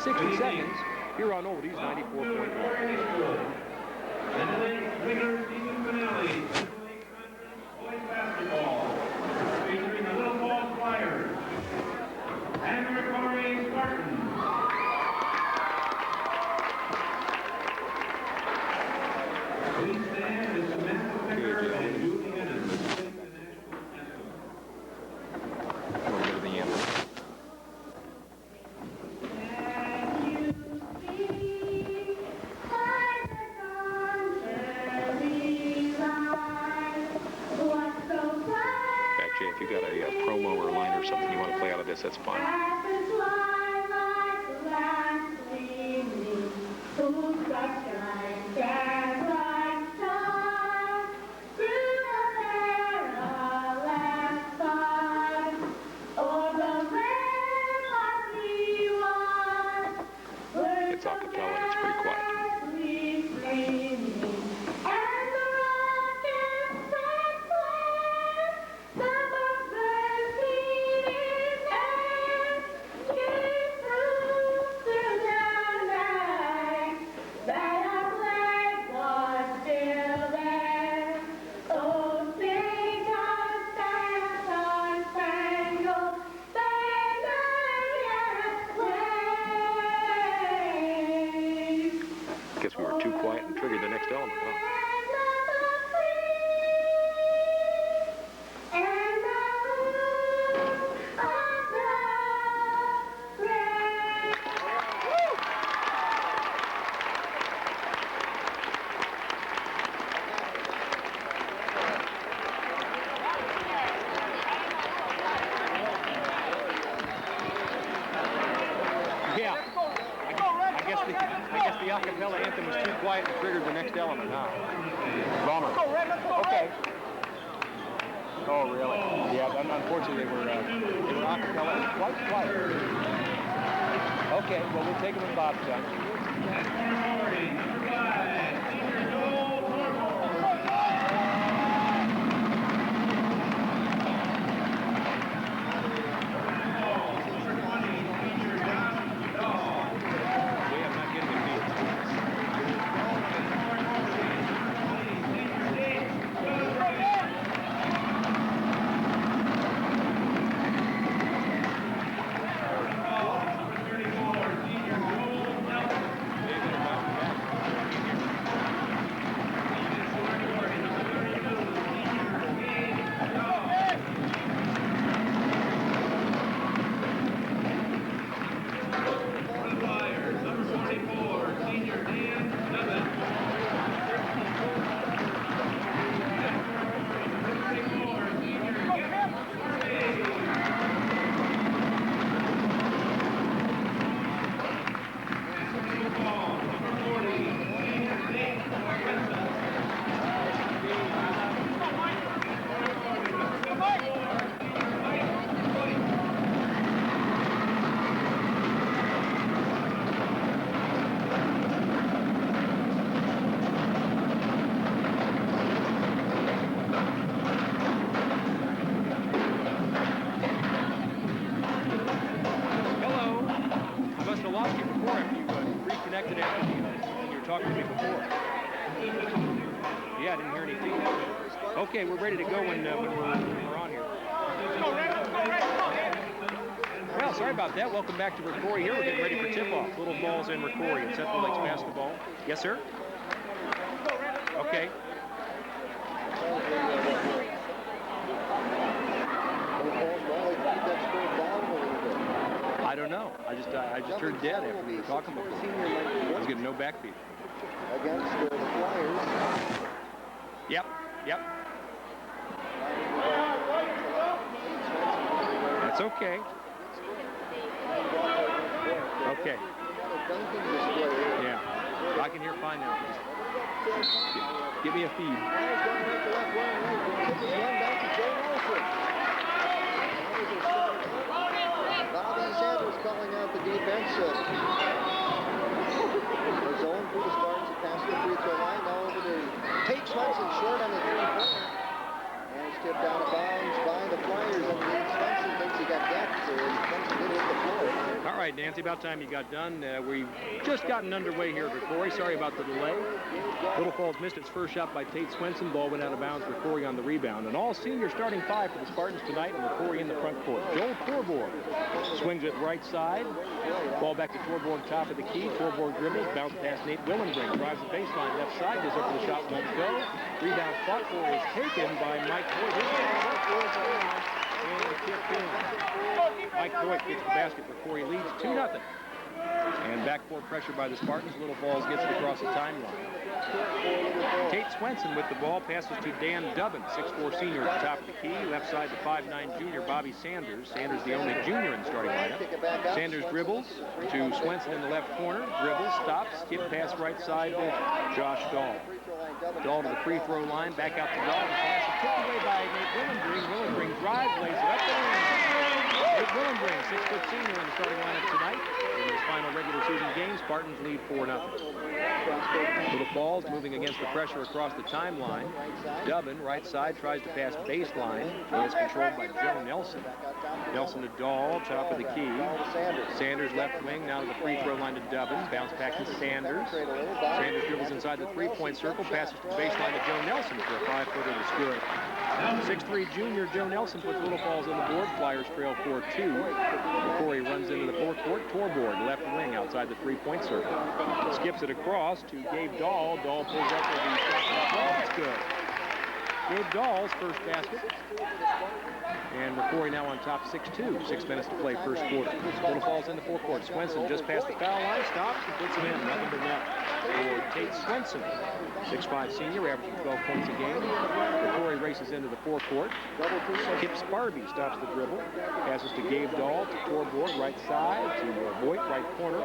60 seconds here on Oldies 94.1. And tonight's winner season finale, boys basketball, featuring the Little Falls Flyers and the ROCORI Spartans. Please stand as Samantha Picker and Julie Hennon sing the national anthem. We'll go to the anthem. If you got a promo or a line or something you want to play out of this, that's fine. It's a cappella and it's pretty quiet. Guess we were too quiet and triggered the next element, huh? Yeah. I guess the acapella anthem was too quiet and triggered the next element, huh? Bummer. Okay. Oh, really? Yeah, unfortunately they were acapella and quite quiet. Okay, well, we'll take them in Bob's time. Reconnected after you were talking to me before. Yeah, I didn't hear any feedback. Okay, we're ready to go when we're on here. Well, sorry about that. Welcome back to ROCORI here. We're getting ready for tip-off. Little Falls and ROCORI at Central Lakes basketball. Yes, sir? Okay. I don't know. I just heard dead after we were talking before. I was getting no backbeat. Against the Flyers. Yep. That's okay. Okay. Yeah. I can hear fine now. Give me a feed. Bobby Sanders calling out the defense. The zone for the Spartans. He passed the free throw line. Now over to Tate Swenson, short on the three-pointer. And it's tipped out of bounds by the Flyers. And Tate Swenson thinks Nancy got that, Swenson did hit the floor. All right, Nancy, about time you got done. We've just gotten underway here at ROCORI. Sorry about the delay. Little Falls missed its first shot by Tate Swenson. Ball went out of bounds. ROCORI on the rebound. An all-senior starting five for the Spartans tonight, and ROCORI in the front court. Joel Torborg swings it right side. Ball back to Torborg, top of the key. Torborg dribbles, bounce past Nate Willenbring. Drives the baseline left side. Goes up for the shot, won't go. Rebound fought for is taken by Mike Hoyt. And tipped in. Mike Hoyt gets the basket. ROCORI leads 2-0. And backcourt pressure by the Spartans. Little Falls gets it across the timeline. Tate Swenson with the ball, passes to Dan Dubbin, 6'4" senior at the top of the key. Left side to 5'9" junior Bobby Sanders. Sanders the only junior in the starting lineup. Sanders dribbles to Swenson in the left corner. Dribbles, stops, skip pass right side to Josh Dahl. Dahl to the free throw line, back out to Dahl. The pass is tipped away by Nate Willenbring. Willenbring drives, lays it up and in. Nate Willenbring, 6' senior in the starting lineup tonight. In his final regular season game, Spartans lead 4-0. Little Falls moving against the pressure across the timeline. Dubbin, right side, tries to pass baseline. He is controlled by Joe Nelson. Nelson to Dahl, top of the key. Sanders left wing, now to the free throw line to Dubbin. Bounce back to Sanders. Sanders dribbles inside the three-point circle, passes to the baseline to Joe Nelson for a 5-footer that's good. 6'3" junior Joe Nelson puts Little Falls on the board. Flyers trail 4-2. Before he runs into the forecourt, Torborg, left wing outside the three-point circle. Skips it across to Gabe Dahl. Dahl pulls up for the shot. It's good. Gabe Dahl's first basket. And ROCORI now on top 6-2. 6 minutes to play first quarter. Little Falls in the forecourt. Swenson just past the foul line, stops and puts it in. Nothing but net for Tate Swenson. 6'5" senior, averaging 12 points a game. ROCORI races into the forecourt. Kip Sparby stops the dribble. Passes to Gabe Dahl, to Torborg, right side, to Voigt, right corner.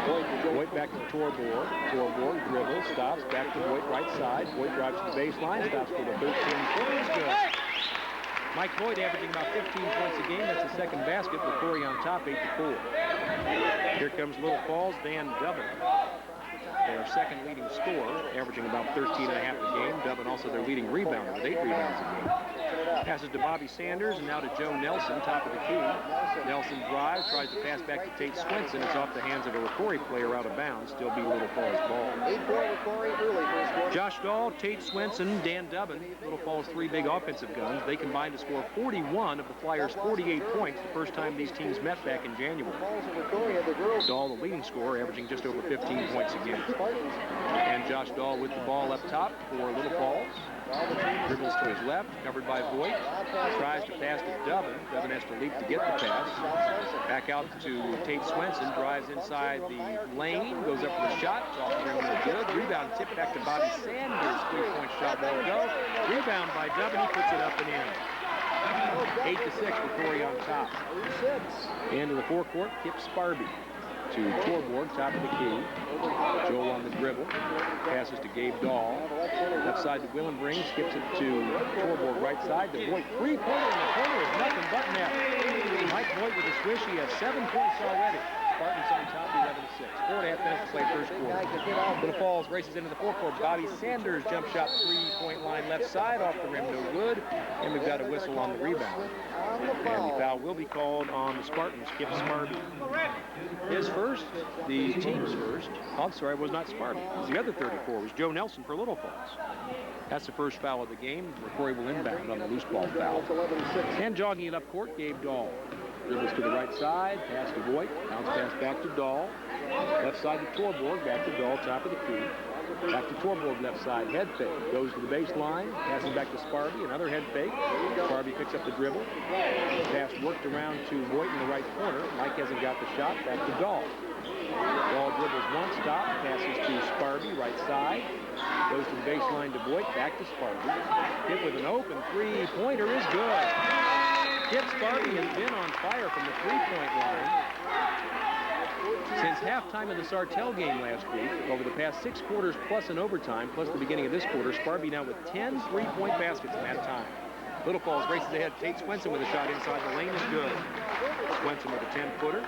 Voigt back to Torborg. Torborg dribbles, stops, back to Voigt, right side. Voigt drives to the baseline, stops for the 13-footer. Good. Mike Hoyt averaging about 15 points a game. That's the second basket. ROCORI on top, 8-4. Here comes Little Falls, Dan Dubbin. Their second leading scorer, averaging about 13.5 a game. Dubbin also their leading rebounder with 8 rebounds a game. Passes to Bobby Sanders and now to Joe Nelson, top of the key. Nelson drives, tries to pass back to Tate Swenson. It's off the hands of a ROCORI player out of bounds. Still be Little Falls ball. 8-4 ROCORI early first quarter. Josh Dahl, Tate Swenson, Dan Dubbin. Little Falls 3 big offensive guns. They combined to score 41 of the Flyers' 48 points, the first time these teams met back in January. Dahl, the leading scorer, averaging just over 15 points a game. And Josh Dahl with the ball up top for Little Falls. Dribbles to his left, covered by Voigt. Tries to pass to Dubbin. Dubbin has to leap to get the pass. Back out to Tate Swenson. Drives inside the lane. Goes up for the shot. It's off the rim and good. Rebound tip back to Bobby Sanders. 3-point shot won't go. Rebound by Dubbin. He puts it up and in. 8-6 ROCORI on top. Into the forecourt, Kip Sparby to Torborg, top of the key. Joel on the dribble. Passes to Gabe Dahl. Left side to Willenbring. Skips it to Torborg, right side. To Voigt. 3-pointer in the corner is nothing but net. Mike Voigt with a swish. He has 7 points already. Spartans on top, 11-6. 4.5 minutes to play first quarter. Little Falls races into the forecourt. Bobby Sanders jump shot, 3-point line left side, off the rim, no good. And we've got a whistle on the rebound. And the foul will be called on the Spartans. Kip Sparby. His first, the team's first. Oh, I'm sorry, it was not Sparby. It was the other 34. It was Joe Nelson for Little Falls. That's the first foul of the game. ROCORI will inbound on the loose ball foul. And jogging it up court, Gabe Dahl. Dribbles to the right side, pass to Voigt, bounce pass back to Dahl. Left side to Torborg, back to Dahl, top of the key. Back to Torborg, left side, head fake. Goes to the baseline, passes back to Sparby, another head fake. Sparby picks up the dribble. Pass worked around to Voigt in the right corner. Mike hasn't got the shot, back to Dahl. Dahl dribbles one stop, passes to Sparby, right side. Goes to the baseline to Voigt, back to Sparby. Hit with an open three-pointer is good. Kip Sparby has been on fire from the three-point line since halftime of the Sartell game last week. Over the past 6 quarters plus an overtime, plus the beginning of this quarter, Sparby now with 10 three-point baskets in that time. Little Falls races ahead. Tate Swenson with a shot inside the lane is good. Swenson with a 10-footer.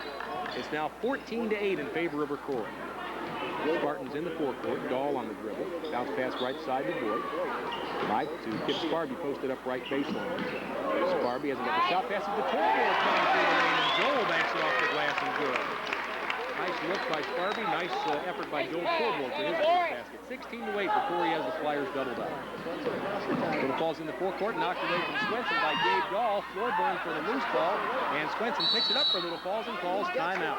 It's now 14-8 in favor of ROCORI. Spartans in the forecourt. Dahl on the dribble. Bounce pass right side to Boyd. Mike to Kip Sparby, posted up right baseline. Sparby has another shot. Passes to Torborg coming through the lane, and Joel banks it off the glass and good. Nice look by Sparby. Nice effort by Joel Torborg for his first basket. 16-8 before he has the Flyers doubled up. Little Falls in the forecourt, knocked away from Swenson by Gabe Dahl. Floor burn for the loose ball, and Swenson picks it up for Little Falls and calls timeout.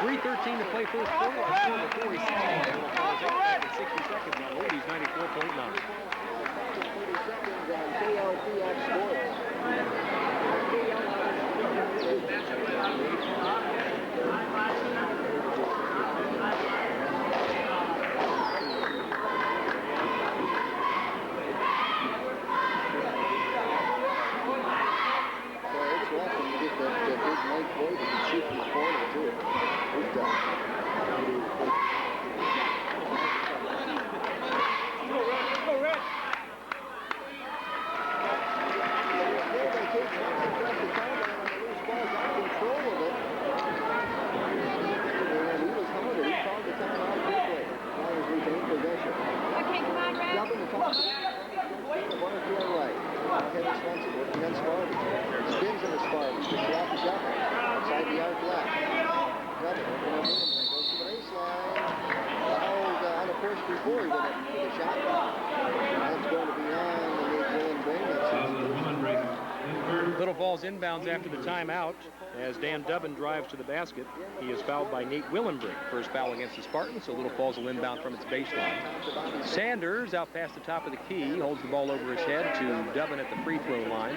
3:13 to play first quarter. A score of 40-16. Little Falls 8 in 60 seconds on Oldies 94.9. Little Falls inbounds after the timeout as Dan Dubbin drives to the basket. He is fouled by Nate Willenbrink. First foul against the Spartans, so Little Falls will inbound from its baseline. Sanders out past the top of the key, holds the ball over his head to Dubbin at the free throw line.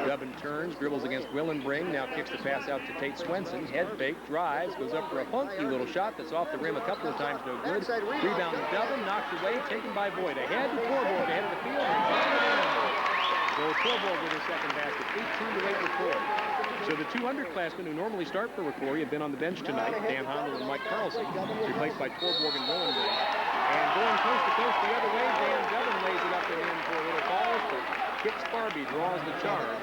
Dubbin turns, dribbles against Willenbrink, now kicks the pass out to Tate Swenson. Head fake, drives, goes up for a funky little shot that's off the rim a couple of times, no good. Rebound Dubbin, knocked away, taken by Boyd. Ahead to Torborg, ahead of the field. So Torborg with his second basket, 18-8 ROCORI. So the 200-classmen who normally start for ROCORI have been on the bench tonight, Dan Hondel and Mike Carlson, replaced by Torborg and Willenbrink. And going coast to coast the other way, Dan Dubbin lays it up and in for Little Falls, but Kip Sparby draws the charge.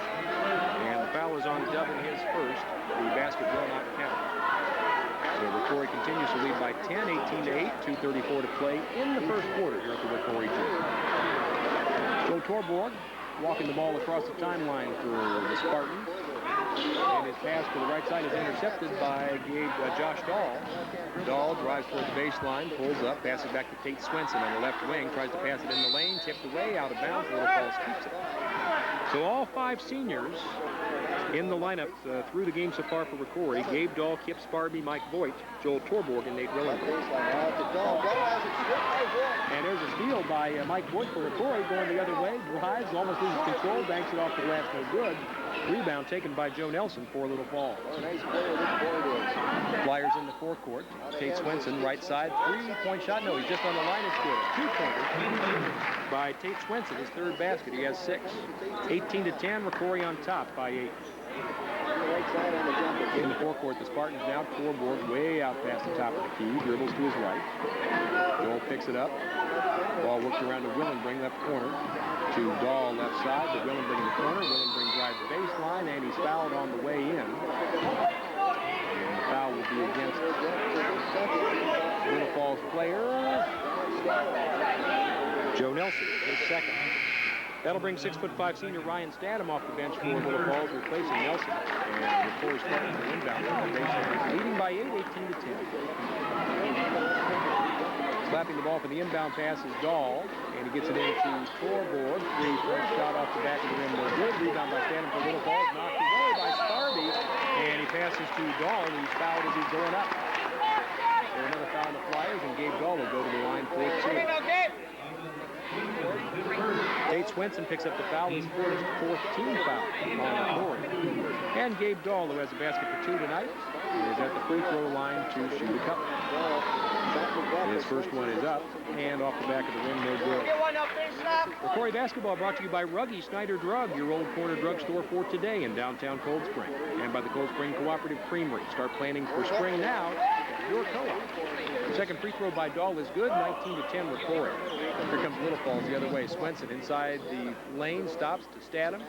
And the foul is on Dubbin, his first. The basket will not count. So ROCORI continues to lead by 10, 18-8, 2:34 to play in the first quarter here at the ROCORI Gym. Joe Torborg walking the ball across the timeline for the Spartans. And his pass to the right side is intercepted by Josh Dahl. Dahl drives toward the baseline, pulls up, passes back to Tate Swenson on the left wing, tries to pass it in the lane, tipped away, out of bounds. Little Falls keeps it. So all five seniors in the lineup through the game so far for ROCORI: Gabe Dahl, Kip Sparby, Mike Voigt, Joel Torborg, and Nate Willenbrink. And there's a steal by Mike Voigt for ROCORI, going the other way, drives, almost loses control, banks it off the glass, no good. Rebound taken by Joe Nelson for Little Falls. Flyers in the forecourt. Tate Swenson, right side, three-point shot. No, he's just on the line. It's good. Two-pointer by Tate Swenson, his third basket. He has 6. 18-10, ROCORI on top by 8. In the forecourt, the Spartans now. Torborg way out past the top of the key. Dribbles to his right. Joel picks it up. Ball worked around to Willenbrink, left corner. To Dahl, left side. To Willenbrink in the corner. Willenbrink drives the baseline, and he's fouled on the way in. And the foul will be against Little Falls player Joe Nelson, his second. That'll bring 6'5" senior Ryan Statham off the bench for Little Falls, replacing Nelson. And ROCORI Spartans will inbound from the baseline, leading by 8, 18-10. Slapping the ball for the inbound pass is Dahl, and he gets it into Torborg. Three-point shot off the back of the rim, no good. Rebound by Statham for Little Falls, knocked away by Sparby, and he passes to Dahl, and he's fouled as he's going up. There's another foul on the Flyers, and Gabe Dahl will go to the line for 2. Tate Swenson picks up the foul, his first 14th foul on ROCORI. And Gabe Dahl, who has a basket for 2 tonight, is at the free throw line to shoot a couple. His first one is up, and off the back of the rim, no good. ROCORI basketball brought to you by Ruggie Snyder Drug, your old corner drugstore for today in downtown Cold Spring. And by the Cold Spring Cooperative Creamery. Start planning for spring now at your co-op. The second free throw by Dahl is good, 19-10 ROCORI. Here comes Little Falls the other way. Swenson inside the lane, stops to Statham.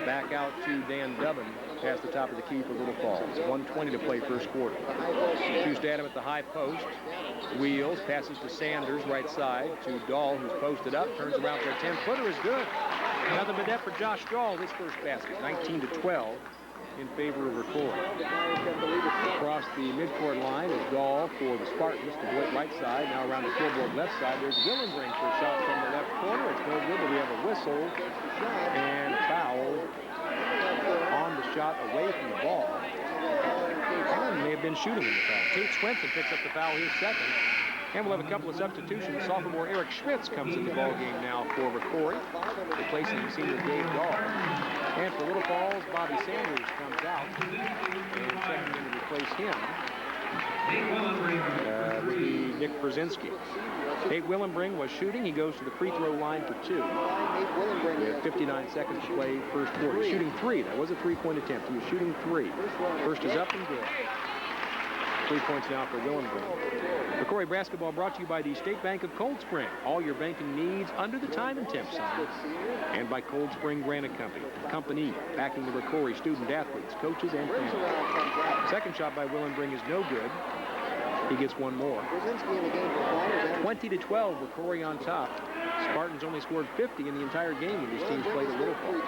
Back out to Dan Dubbin, past the top of the key for Little Falls. 1:20 to play first quarter. To Stadham at the high post. Wheels, passes to Sanders, right side, to Dahl, who's posted up, turns around for a 10-footer, is good. Nothing but net for Josh Dahl, his first basket, 19-12 in favor of ROCORI. Across the midcourt line is Dahl for the Spartans to Boyd right side, now around the scoreboard left side. There's Willenbring for a shot from the left corner. It's no good, but we have a whistle and a foul on the shot away from the ball. And may have been shooting in the foul. Tate Swenson picks up the foul here second. And we'll have a couple of substitutions. Sophomore Eric Schmitz comes in the ball game now for ROCORI, replacing the senior Dave Dahl. And for Little Falls, Bobby Sanders comes out and checking in to replace him would be Nick Brzezinski. Nate Willenbring was shooting. He goes to the free throw line for 2. We have 59 seconds to play first quarter. He's shooting 3. That was a 3-point attempt. He was shooting 3. First is up and good. 3 points now for Willenbring. ROCORI basketball brought to you by the State Bank of Cold Spring. All your banking needs under the time and temp sign. And by Cold Spring Granite Company, backing the ROCORI student athletes, coaches, and families. Second shot by Willenbring is no good. He gets one more. 20-12, ROCORI on top. Spartans only scored 50 in the entire game when these teams played at Little Falls.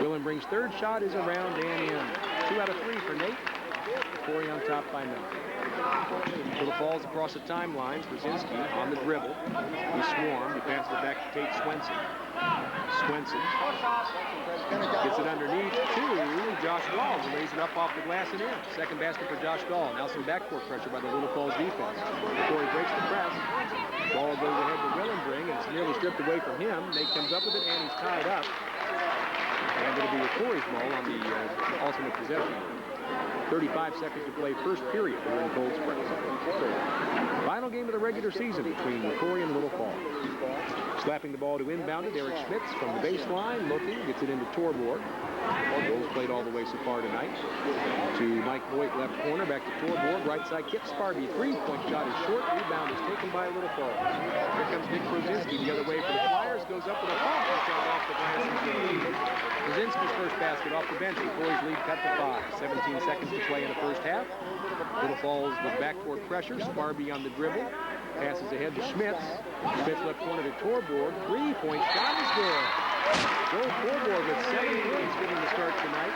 Willenbring's third shot is around and in. 2 out of 3 for Nate. ROCORI on top by nothing. Little Falls across the timeline. Brzezinski on the dribble. He swarmed. He passes it back to Tate Swenson. Swenson gets it underneath to Josh Dahl, who lays it up off the glass and in. Second basket for Josh Dahl. Now some backcourt pressure by the Little Falls defense. ROCORI breaks the press. Ball goes ahead to Willenbring, and it's nearly stripped away from him. Nate comes up with it, and he's tied up. And it'll be ROCORI's ball on the ultimate possession. 35 seconds to play first period here in Cold Spring. Final game of the regular season between ROCORI and Little Falls. Slapping the ball to inbound it, Eric Schmitz from the baseline, looking, gets it into Torborg. Goals played all the way so far tonight. To Mike Boyd, left corner, back to Torborg, right side, Kip Sparby, 3-point shot is short, rebound is taken by Little Falls. Here comes Nick Brzezinski the other way for the Flyers, goes up with a bumping shot off the glass. Brzezinski's first basket off the bench. ROCORI's lead cut to 5. 17 seconds to play in the first half. Little Falls with backcourt pressure. Sparby on the dribble. Passes ahead to Schmitz. Schmitz left corner to Torborg. 3-point shot is good. Joel Torborg with 7 points getting the start tonight.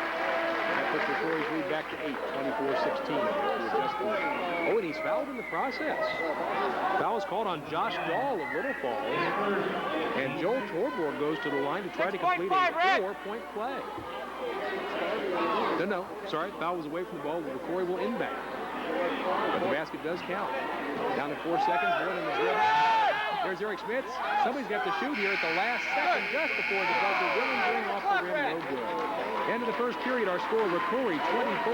That puts ROCORI's lead back to 8. 24-16. Oh, and he's fouled in the process. Foul is called on Josh Dahl of Little Falls. And Joel Torborg goes to the line to try to complete a 4-point play. No, sorry, foul was away from the ball. ROCORI will inbound. But the basket does count. Down to 4 seconds, more than the dribble. There's Eric Schmitz. Somebody's got to shoot here at the last second, just before the buzzer. Willenbring off the rim, no good. End of the first period, our score, ROCORI 24,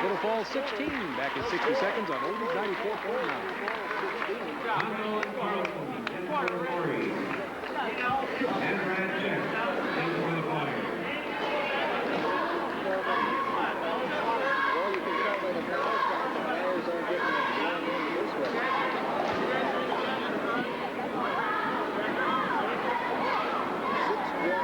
Little Falls 16. Back in 60 seconds on Oldies 94.9. And Brad Jack, for the Flyers. Well, you can tell by the fouls that the Flyers are getting it long in this way. 6-1.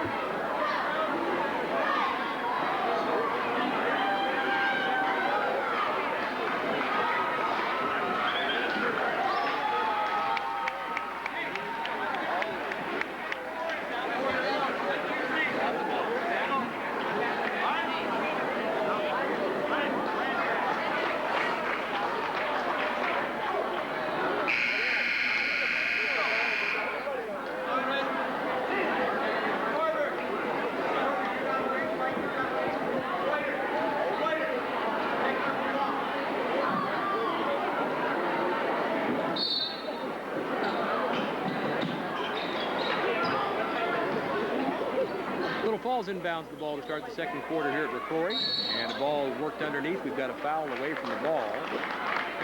Falls inbounds the ball to start the second quarter here at ROCORI, and the ball worked underneath. We've got a foul away from the ball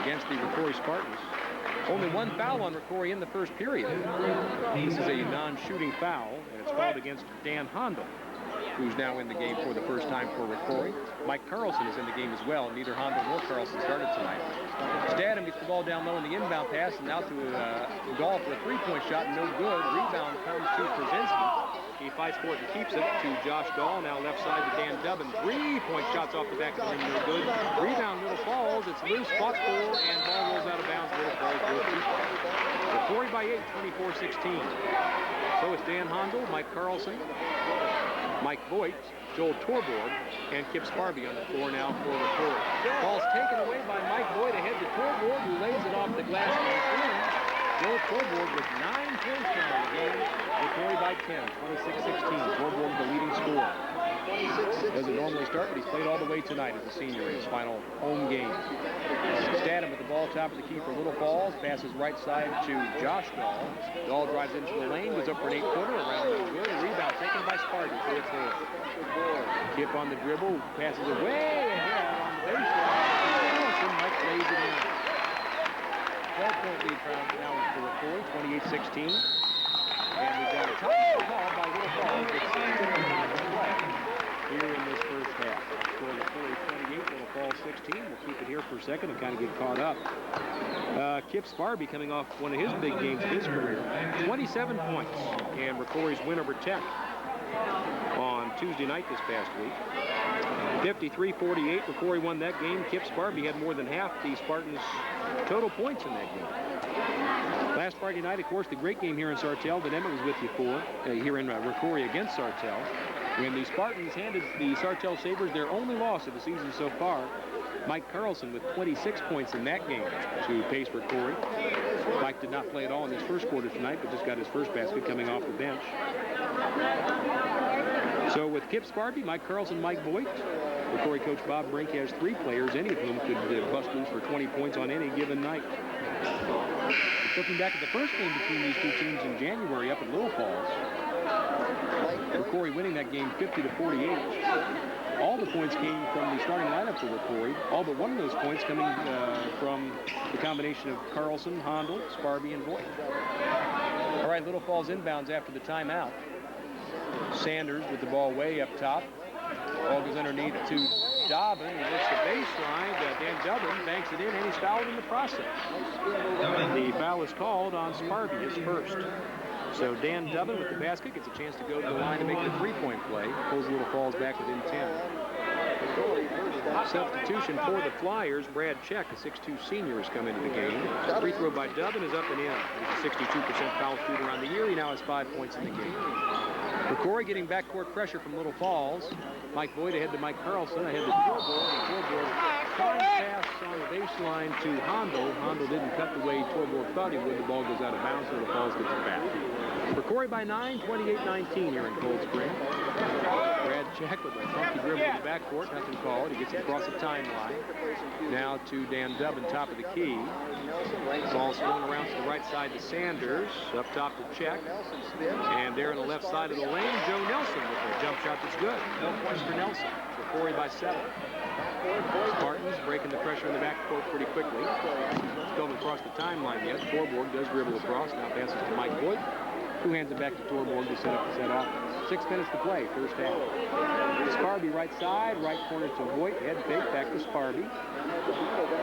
against the ROCORI Spartans. Only one foul on ROCORI in the first period. This is a non-shooting foul, and it's called against Dan Hondel, who's now in the game for the first time for ROCORI. Mike Carlson is in the game as well. Neither Hondel nor Carlson started tonight. Stadham gets the ball down low in the inbound pass, and out to Dahl for a 3-point shot, no good. Rebound comes to Brzezinski. He fights for it and keeps it to Josh Dahl. Now left side to Dan Dubbin. 3-point shots off the back of the ring. No good. Rebound, Little Falls. It's loose. Fought for, and ball rolls out of bounds. Little Falls will keep it. ROCORI by 8, 24-16. So it's Dan Hondel, Mike Carlson, Mike Voigt, Joel Torborg, and Kip Sparby on the floor now for ROCORI. Ball's taken away by Mike Voigt ahead to Torborg, who lays it off the glass and in. Joel Torborg with 9 points now in the game. ROCORI by 10, 26-16. Torborg the leading scorer. Doesn't normally start, but he's played all the way tonight as a senior in his final home game. Statham with the ball top of the key for Little Falls. Passes right side to Josh Dahl. Dahl drives into the lane, goes up for an 8-footer. Around no good. A rebound taken by Sparby for its hand. Kip on the dribble. Passes it way ahead on the baseline. Mike lays it in. 12-point lead now for ROCORI, 28-16. And we've got a time call by Little Falls with 6 minutes to play here in this first half. Score ROCORI 28, Little Falls 16. We'll keep it here for a second and kind of get caught up. Kip Sparby coming off one of his big games of his career. 27 points. And ROCORI's win over Tech on Tuesday night this past week. 53-48. ROCORI won that game. Kip Sparby had more than half the Spartans' total points in that game. Last Friday night, of course, the great game here in Sartell that Emmett was with you for, here in ROCORI against Sartell, when the Spartans handed the Sartell Sabres their only loss of the season so far. Mike Carlson with 26 points in that game to pace ROCORI. Mike did not play at all in his first quarter tonight, but just got his first basket coming off the bench. So with Kip Sparby, Mike Carlson, Mike Voigt, ROCORI coach Bob Brink has 3 players, any of whom could bust loose for 20 points on any given night. Looking back at the first game between these two teams in January up at Little Falls, ROCORI winning that game 50-48. All the points came from the starting lineup for ROCORI. All but one of those points coming from the combination of Carlson, Hondel, Sparby, and Voigt. All right, Little Falls inbounds after the timeout. Sanders with the ball way up top. Ball goes underneath to Dobbin. He hits the baseline. Dan Dubbin banks it in, and he's fouled in the process. The foul is called on Sparby, his first. So Dan Dubbin with the basket gets a chance to go to the line to make the 3-point play. Pulls Little Falls back within 10. Substitution for the Flyers. Brad Check, a 6'2 senior, has come into the game. Free throw by Dubbin is up and in. He's a 62% foul shooter on the year. He now has 5 points in the game. ROCORI getting backcourt pressure from Little Falls. Mike Voigt ahead to Mike Carlson, ahead to Torborg. Torborg trying pass on the baseline to Hondel. Hondel didn't cut the way Torborg thought he would. The ball goes out of bounds, Little Falls gets it back. ROCORI by 9, 28-19 here in Cold Spring. Brad Check with a funky dribble in the backcourt, nothing called. He gets it across the timeline. Now to Dan Dubbin, top of the key. Ball swung around to the right side to Sanders. Up top to Check. And there on the left side of the lane, Joe Nelson with a jump shot that's good. No points for Nelson. ROCORI by 7. Spartans breaking the pressure in the backcourt pretty quickly. Still haven't crossed the timeline yet. Torborg does dribble across. Now passes to Mike Voigt, who hands it back to Torborg to set up the set offense. 6 minutes to play, first half. Sparby right side, right corner to Voigt. Head fake, back to Sparby.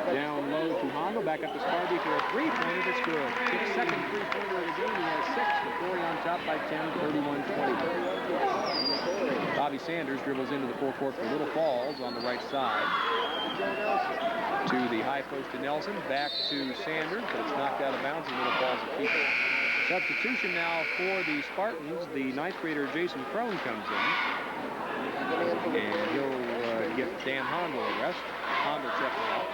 Down low to Hondel, back up to Sparby for a 3-pointer that's good. His second 3-pointer of the game. He has 6. ROCORI on top by 10, 31-20. Bobby Sanders dribbles into the full court for Little Falls on the right side. To the high post to Nelson, back to Sanders, but it's knocked out of bounds and Little Falls will keep it. Substitution now for the Spartans. The 9th grader Jason Crone comes in. And he'll get Dan Hondel a rest. Hondel checking out.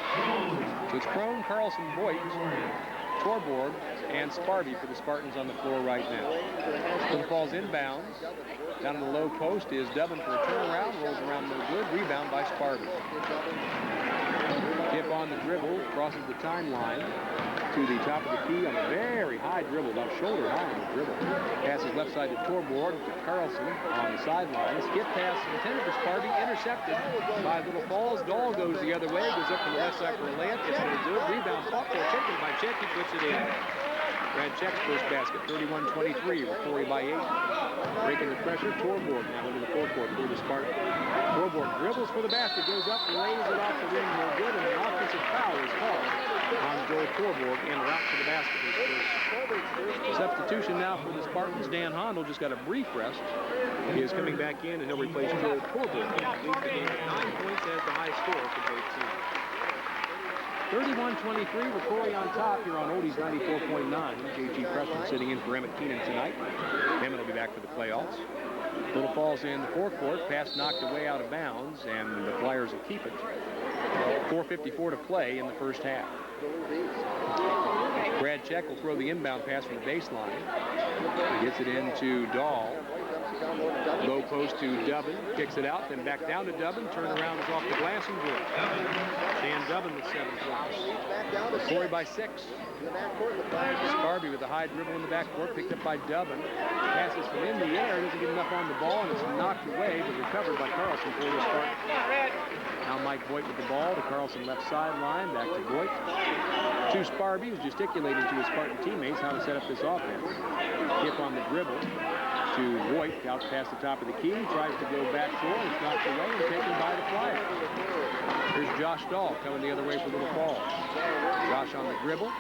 So it's Crone, Carlson, Voigt, Torborg, and Sparby for the Spartans on the floor right now. Little Falls inbounds. Down in the low post is Dubbin for a turnaround. Rolls around no good. Rebound by Sparby. Tip on the dribble. Crosses the timeline to the top of the key on a very high dribble, about shoulder high on the dribble. Passes left side to Torborg to Carlson on the sideline. Skip pass intended for Sparby, intercepted by Little Falls. Dahl goes the other way, goes up to the left side for a layup. It's going to do it. Rebound fought for, taken by Check. He puts it in. Brad Check's first basket, 31-23. ROCORI by 8. Breaking the pressure. Torborg now into the forecourt for the Spartans. Torborg dribbles for the basket, goes up, lays it off the ring, no good, and an offensive foul is called on Joel Torborg en route to the basket. Substitution now for the Spartans. Dan Hondel just got a brief rest. He is coming back in, and he'll replace Joel Torborg. Leads the game at 9 points as the high score for both teams. 31-23, ROCORI on top here on Oldies 94.9. J.G. Preston sitting in for Emmett Keenan tonight. Emmett will be back for the playoffs. Little Falls in the forecourt. Pass knocked away out of bounds, and the Flyers will keep it. 4:54 to play in the first half. Brad Check will throw the inbound pass from the baseline. He gets it into Dahl. Low post to Dubbin. Kicks it out, then back down to Dubbin. Turnaround is off the glass and good. Dan Dubbin with 7 points. ROCORI by 6. Sparby with a high dribble in the backcourt, picked up by Dubbin. Passes from in the air, doesn't get enough on the ball, and it's knocked away, but recovered by Carlson for the Spartans. Now Mike Voigt with the ball to Carlson left sideline, back to Voigt. To Sparby, who's gesticulating to his Spartan teammates how to set up this offense. Tip on the dribble to Voigt, out past the top of the key, tries to go back short, it's knocked away and taken by the Flyers. Here's Josh Dahl coming the other way for Little Falls. Josh on the dribble.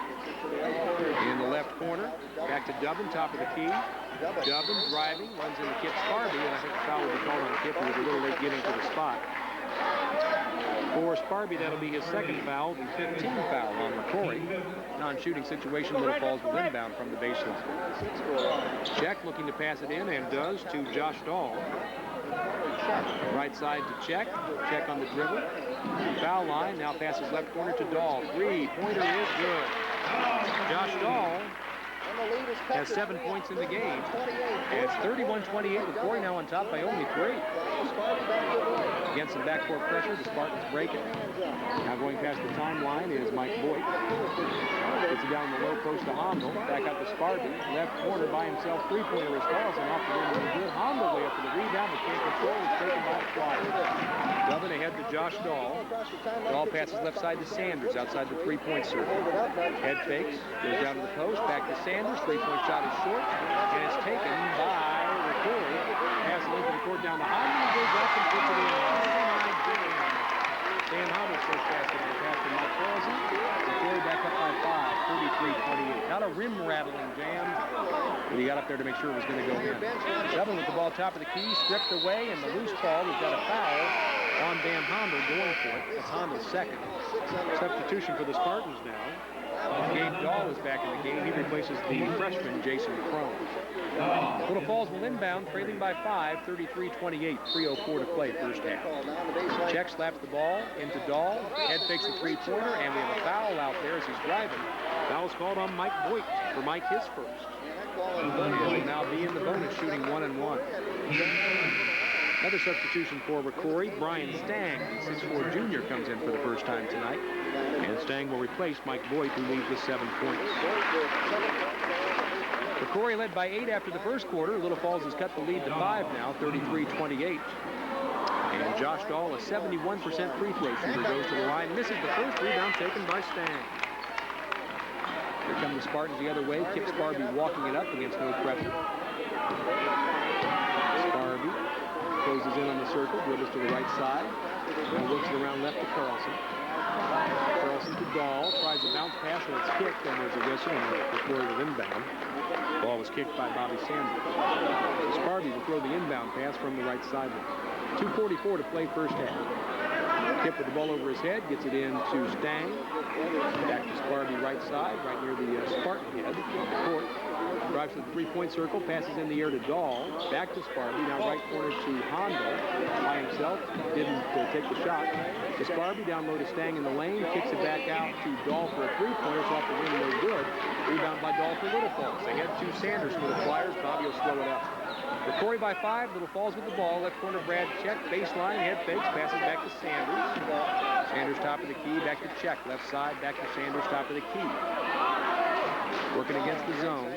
In the left corner. Back to Dubbin, top of the key. Dubbin driving, runs into Kip Sparby, and I think the foul will be called on Kip, who was a little late getting to the spot. For Sparby, that'll be his second foul, the 15th foul on ROCORI. Non-shooting situation, Little Falls will inbound from the baseline. Check looking to pass it in, and does, to Josh Dahl. Right side to Check. Check on the dribble. Foul line, now passes left corner to Dahl. Three-pointer is good. Josh Dahl has 7 points in the game. And it's 31-28 with ROCORI now on top by only 3. Against some backcourt pressure, the Spartans break it. Now going past the timeline is Mike Voigt. Gets it down the low post to Hondel. Back up to Sparby. Left corner by himself. Three-pointer is Carlson off the rim with a good Hondel way up for the rebound, but can't control. It's taken by the Flyers. Dubbin ahead to Josh Dahl. Dahl passes left side to Sanders outside the three-point circle. Head fakes. Goes down to the post. Back to Sanders. Three-point shot is short. And it's taken by ROCORI. Pass into the court down to Hondel. Goes up and puts it in. Dan Hondel's first pass to the pass to Mike Carlson. ROCORI back up by 5, 33-28. Not a rim rattling jam, but he got up there to make sure it was going to go in. Dubbin with the ball top of the key, stripped away, and the loose ball. We've got a foul on Dan Hondel going for it. That's Hondel's second. Substitution for the Spartans now. Gabe Dahl is back in the game. He replaces the freshman, Jason Crone. Little Falls will inbound, trailing by 5, 33-28, 3:04 to play first half. Check slaps the ball into Dahl. Head fakes the three-pointer, and we have a foul out there as he's driving. Foul's called on Mike Voigt for Mike his first. He'll now be in the bonus, shooting 1-1. Another substitution for ROCORI. Brian Stang, 6'4" junior, comes in for the first time tonight. And Stang will replace Mike Voigt, who leads with 7 points. ROCORI led by 8 after the first quarter. Little Falls has cut the lead to 5 now, 33-28. And Josh Dahl, a 71% free throw shooter, goes to the line. Misses the first rebound taken by Stang. Here come the Spartans the other way. Kip Sparby walking it up against no pressure. Sparby closes in on the circle, dribbles to the right side. Now works it around left to Carlson. Carlson to Dahl, tries a bounce pass, and it's kicked, and there's a whistle, and ROCORI will inbound. Ball was kicked by Bobby Sanders. Sparby will throw the inbound pass from the right sideline. 2:44 to play first half. Kip with the ball over his head, gets it in to Stang. Back to Sparby right side, right near the Spartan head. Court. Drives to the three-point circle, passes in the air to Dahl. Back to Sparby, now right corner to Hondel. By himself, didn't take the shot. To Sparby, down low to Stang in the lane. Kicks it back out to Dahl for a three-pointer. It's off the rim, no good. Rebound by Dahl for Little Falls. They head to Sanders for the Flyers. Bobby will slow it up. ROCORI by 5, Little Falls with the ball. Left corner, Brad Check, baseline, head fakes, passes back to Sanders. Sanders top of the key, back to Check. Left side, back to Sanders, top of the key. Working against the zone.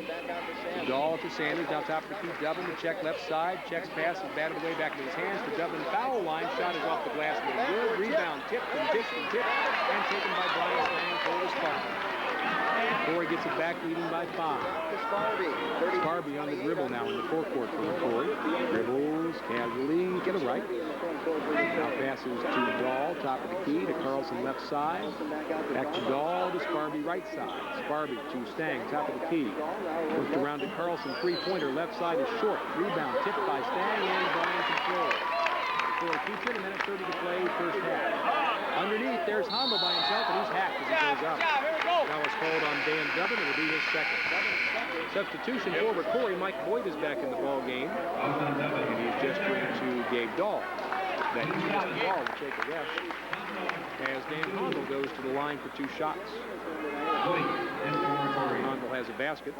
Dahl to Sanders, now top of the key. Dubbin to Check, left side. Check's pass is batted away back in his hands to Dubbin. Foul line, shot is off the glass. No good. Rebound, tipped and tipped and tipped, and taken by Brian Stang for the Spartans. ROCORI gets it back, leading by 5. Sparby on the dribble now in the forecourt for ROCORI. Dribbles casually to the right. Now passes to Dahl, top of the key, to Carlson left side. Back to Dahl, to Sparby right side. Sparby to Stang, top of the key. Worked around to Carlson, three-pointer, left side is short. Rebound tipped by Stang and Brian control. ROCORI keeps it, a minute 30 to play, first half. Underneath, there's Hondo by himself, and he's hacked as he goes up. That was called on Dan Dubbin. It'll be his second. Substitution for ROCORI. Mike Boyd is back in the ball game, and he's gesturing to Gabe Dahl that he's missed the ball to take a rest as Dan Hondo goes to the line for 2 shots. Hondo has a basket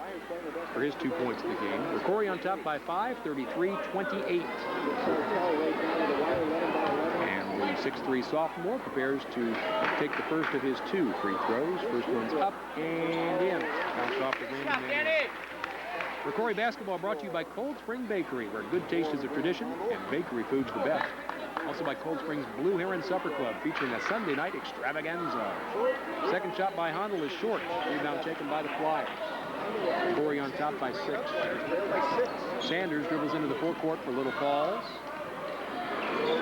for his 2 points of the game. ROCORI on top by 5, 33-28. And the 6'3" sophomore prepares to take the first of his 2 free throws. First one's up and in. Bounce off the rim and then in. ROCORI basketball brought to you by Cold Spring Bakery, where good taste is a tradition and bakery food's the best. Also by Cold Spring's Blue Heron Supper Club, featuring a Sunday night extravaganza. Second shot by Hondo is short. Rebound taken by the Flyers. ROCORI on top by 6. Sanders dribbles into the forecourt for Little Falls.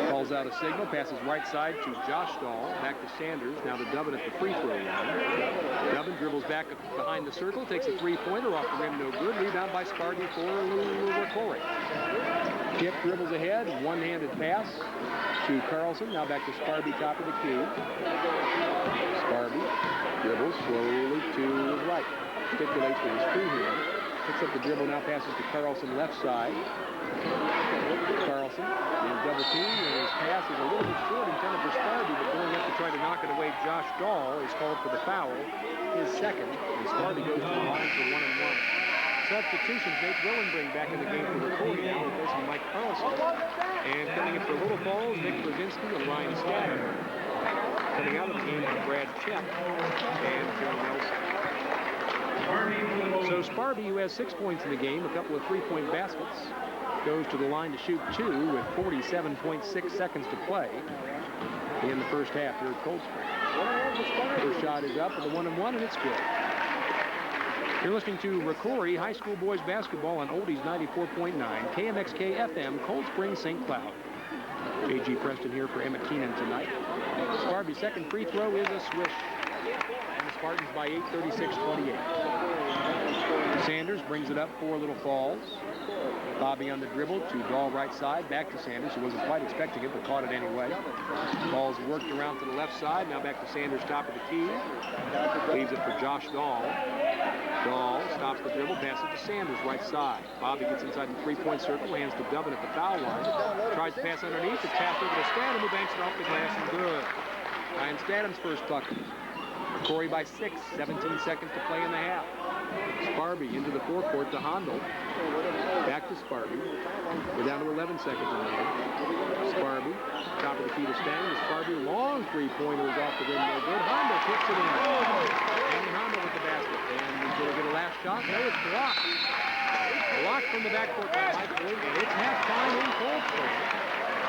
Calls out a signal, passes right side to Josh Dahl, back to Sanders, now to Dubbin at the free throw line. Dubbin dribbles back behind the circle, takes a three-pointer off the rim, no good. Rebound by Sparby for ROCORI. Kip dribbles ahead, one-handed pass to Carlson, now back to Sparby, top of the key. Sparby dribbles slowly to his right, articulates with his free hand, picks up the dribble, now passes to Carlson left side. Carlson in double team, and his pass is a little bit short, intended for Sparby, but going up to try to knock it away, Josh Dahl is called for the foul, his second, and Sparby goes to the line for 1-and-1. Substitutions, Nate Willenbring back in the game for ROCORI now, replacing Mike Carlson. And coming in for Little Falls, Nick Brzezinski and Ryan Statter. Coming out of the game are Brad Check and Joe Nelson. So Sparby, who has 6 points in the game, a couple of three-point baskets, goes to the line to shoot 2 with 47.6 seconds to play in the first half here at Cold Spring. First shot is up with a 1-and-1, and it's good. You're listening to ROCORI High School Boys Basketball on Oldies 94.9, KMXK FM, Cold Spring, St. Cloud. J.G. Preston here for Emmett Keenan tonight. Sparby's second free throw is a swish. And the Spartans by 8, 36-28. Sanders brings it up for Little Falls. Bobby on the dribble to Dahl right side, back to Sanders, who wasn't quite expecting it, but caught it anyway. Ball's worked around to the left side, now back to Sanders, top of the key. Leaves it for Josh Dahl. Dahl stops the dribble, passes to Sanders, right side. Bobby gets inside the three-point circle, hands to Dubbin at the foul line. Tries to pass underneath, it's passed over to Statham, who banks it off the glass, and good. Ryan Statham's first bucket. ROCORI by 6, 17 seconds to play in the half. Sparby into the forecourt to Hondo. Back to Sparby. We're down to 11 seconds in the game. Sparby, top of the key to Stang. Sparby, long three-pointer is off the rim, no good. Hondo kicks it in. And Hondo with the basket. And he's going to get a last shot. No, it's blocked. Blocked from the backcourt by Mike Boyd. And it's halftime in Cold Spring.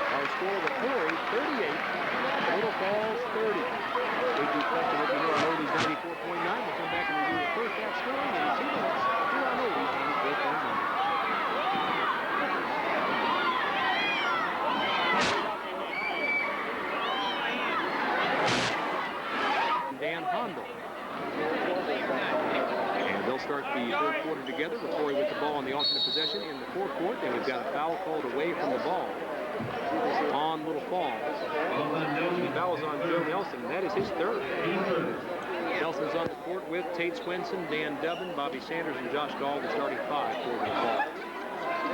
Our score of ROCORI, 38. Little Falls, 30. J.G. Preston with you here on Oldies 94.9. We'll come back and review the first half scoring in 2 minutes here on Oldies 94.9. Dan Hondo. And they'll start the third quarter together. ROCORI with the ball on the alternate possession in the forecourt. And we've got a foul called away from the ball on Little Falls. The foul is on Joe Nelson, and that is his third. Nelson's on the court with Tate Swenson, Dan Dubbin, Bobby Sanders, and Josh Dahl, the starting 5 for Little Falls.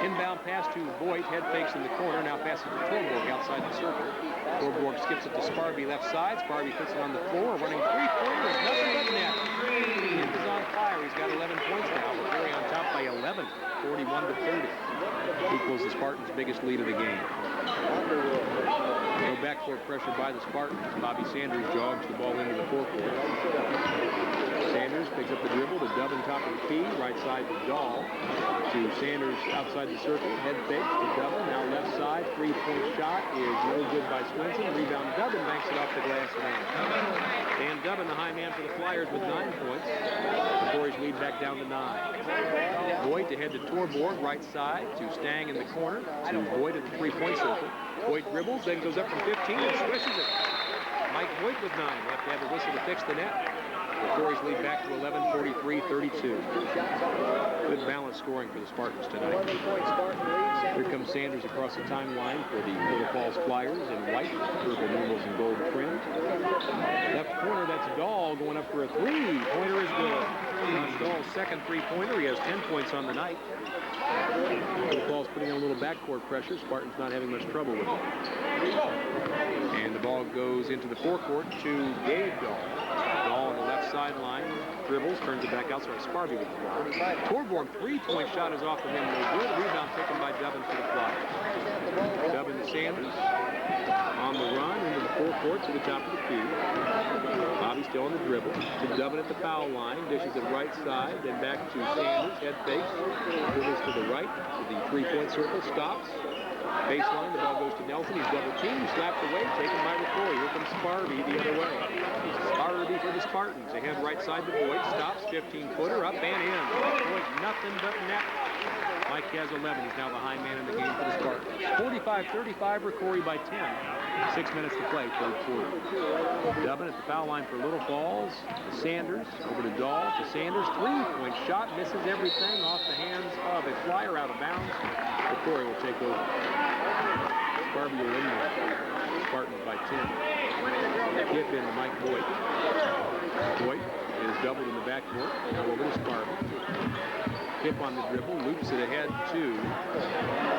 Inbound pass to Boyd, head fakes in the corner, now passes to Torborg outside the circle. Torborg skips it to Sparby left side. Sparby puts it on the floor, running three-pointers, nothing but net. Kip is on fire, he's got 11 points now. ROCORI on top by 11, 41-30. Equals the Spartans' biggest lead of the game. No backcourt pressure by the Spartans. Bobby Sanders jogs the ball into the forecourt. Sanders picks up the dribble to Dubbin, top of the key, right side to Dahl. To Sanders outside the circle, head fakes to Dubbin, now left side, three-point shot is no good by Swenson. Rebound, Dubbin banks it off the glass and in. Dan Dubbin, the high man for the Flyers with 9 points. Corey's lead back down to 9. Voigt ahead to Torborg, right side, to Stang in the corner, to Voigt at the three-point circle. Voigt dribbles, then goes up from 15 and swishes it. Mike Voigt with 9. We'll have to have a whistle to fix the net. Corey's lead back to 11, 43-32. Good balanced scoring for the Spartans tonight. Here comes Sanders across the timeline for the Little Falls Flyers in white, purple numerals and gold trim. Left corner, that's Dahl going up for a three-pointer is good. Josh Dahl's second three-pointer. He has 10 points on the night. Little Falls putting on a little backcourt pressure. Spartans not having much trouble with it. And the ball goes into the forecourt to Gabe Dahl. Dahl on the left sideline, dribbles, turns it back out, so it's Sparby with the ball. Torborg, three-point shot is off of him. No good. Rebound taken by Dubbin for the Flyers. Dubbin to Sanders. On the run into the forecourt to the top of the key. Bobby still on the dribble. To Dubbin at the foul line. Dishes it right side, then back to Sanders. Head fakes. Dribbles to the right, to the three-point circle. Stops. Baseline, the ball goes to Nelson. He's double teamed, slapped away, taken by ROCORI. Here comes Sparby the other way. Sparby for the Spartans. Ahead right side to Voigt. Stops, 15-footer, up and in. Voigt, nothing but net. Mike has 11. He's now the high man in the game for the Spartans. 45-35, ROCORI by 10. 6 minutes to play, third quarter. Dubbin at the foul line for Little Falls. To Sanders, over to Dahl, to Sanders. Three-point shot, misses everything off the hands of a Flyer out of bounds. ROCORI will take over. Sparby will win the Spartans by 10. Tip in to Mike Voigt. Voigt is doubled in the backcourt. Now over to Sparby. Tip on the dribble, loops it ahead to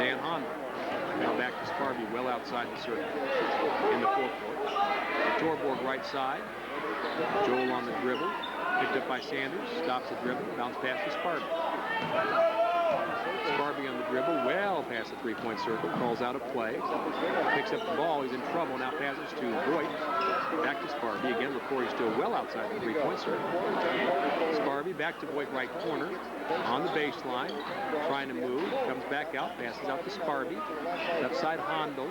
Dan Honda. Now back to Sparby, well outside the circle. In the forecourt. Torborg right side. Joel on the dribble. Picked up by Sanders. Stops the dribble. Bounce pass to Sparby. Sparby on the dribble, well past the three-point circle, calls out a play, picks up the ball, he's in trouble, now passes to Voigt, back to Sparby, again ROCORI still well outside the three-point circle. Sparby back to Voigt right corner, on the baseline, trying to move, comes back out, passes out to Sparby, left side Hondo,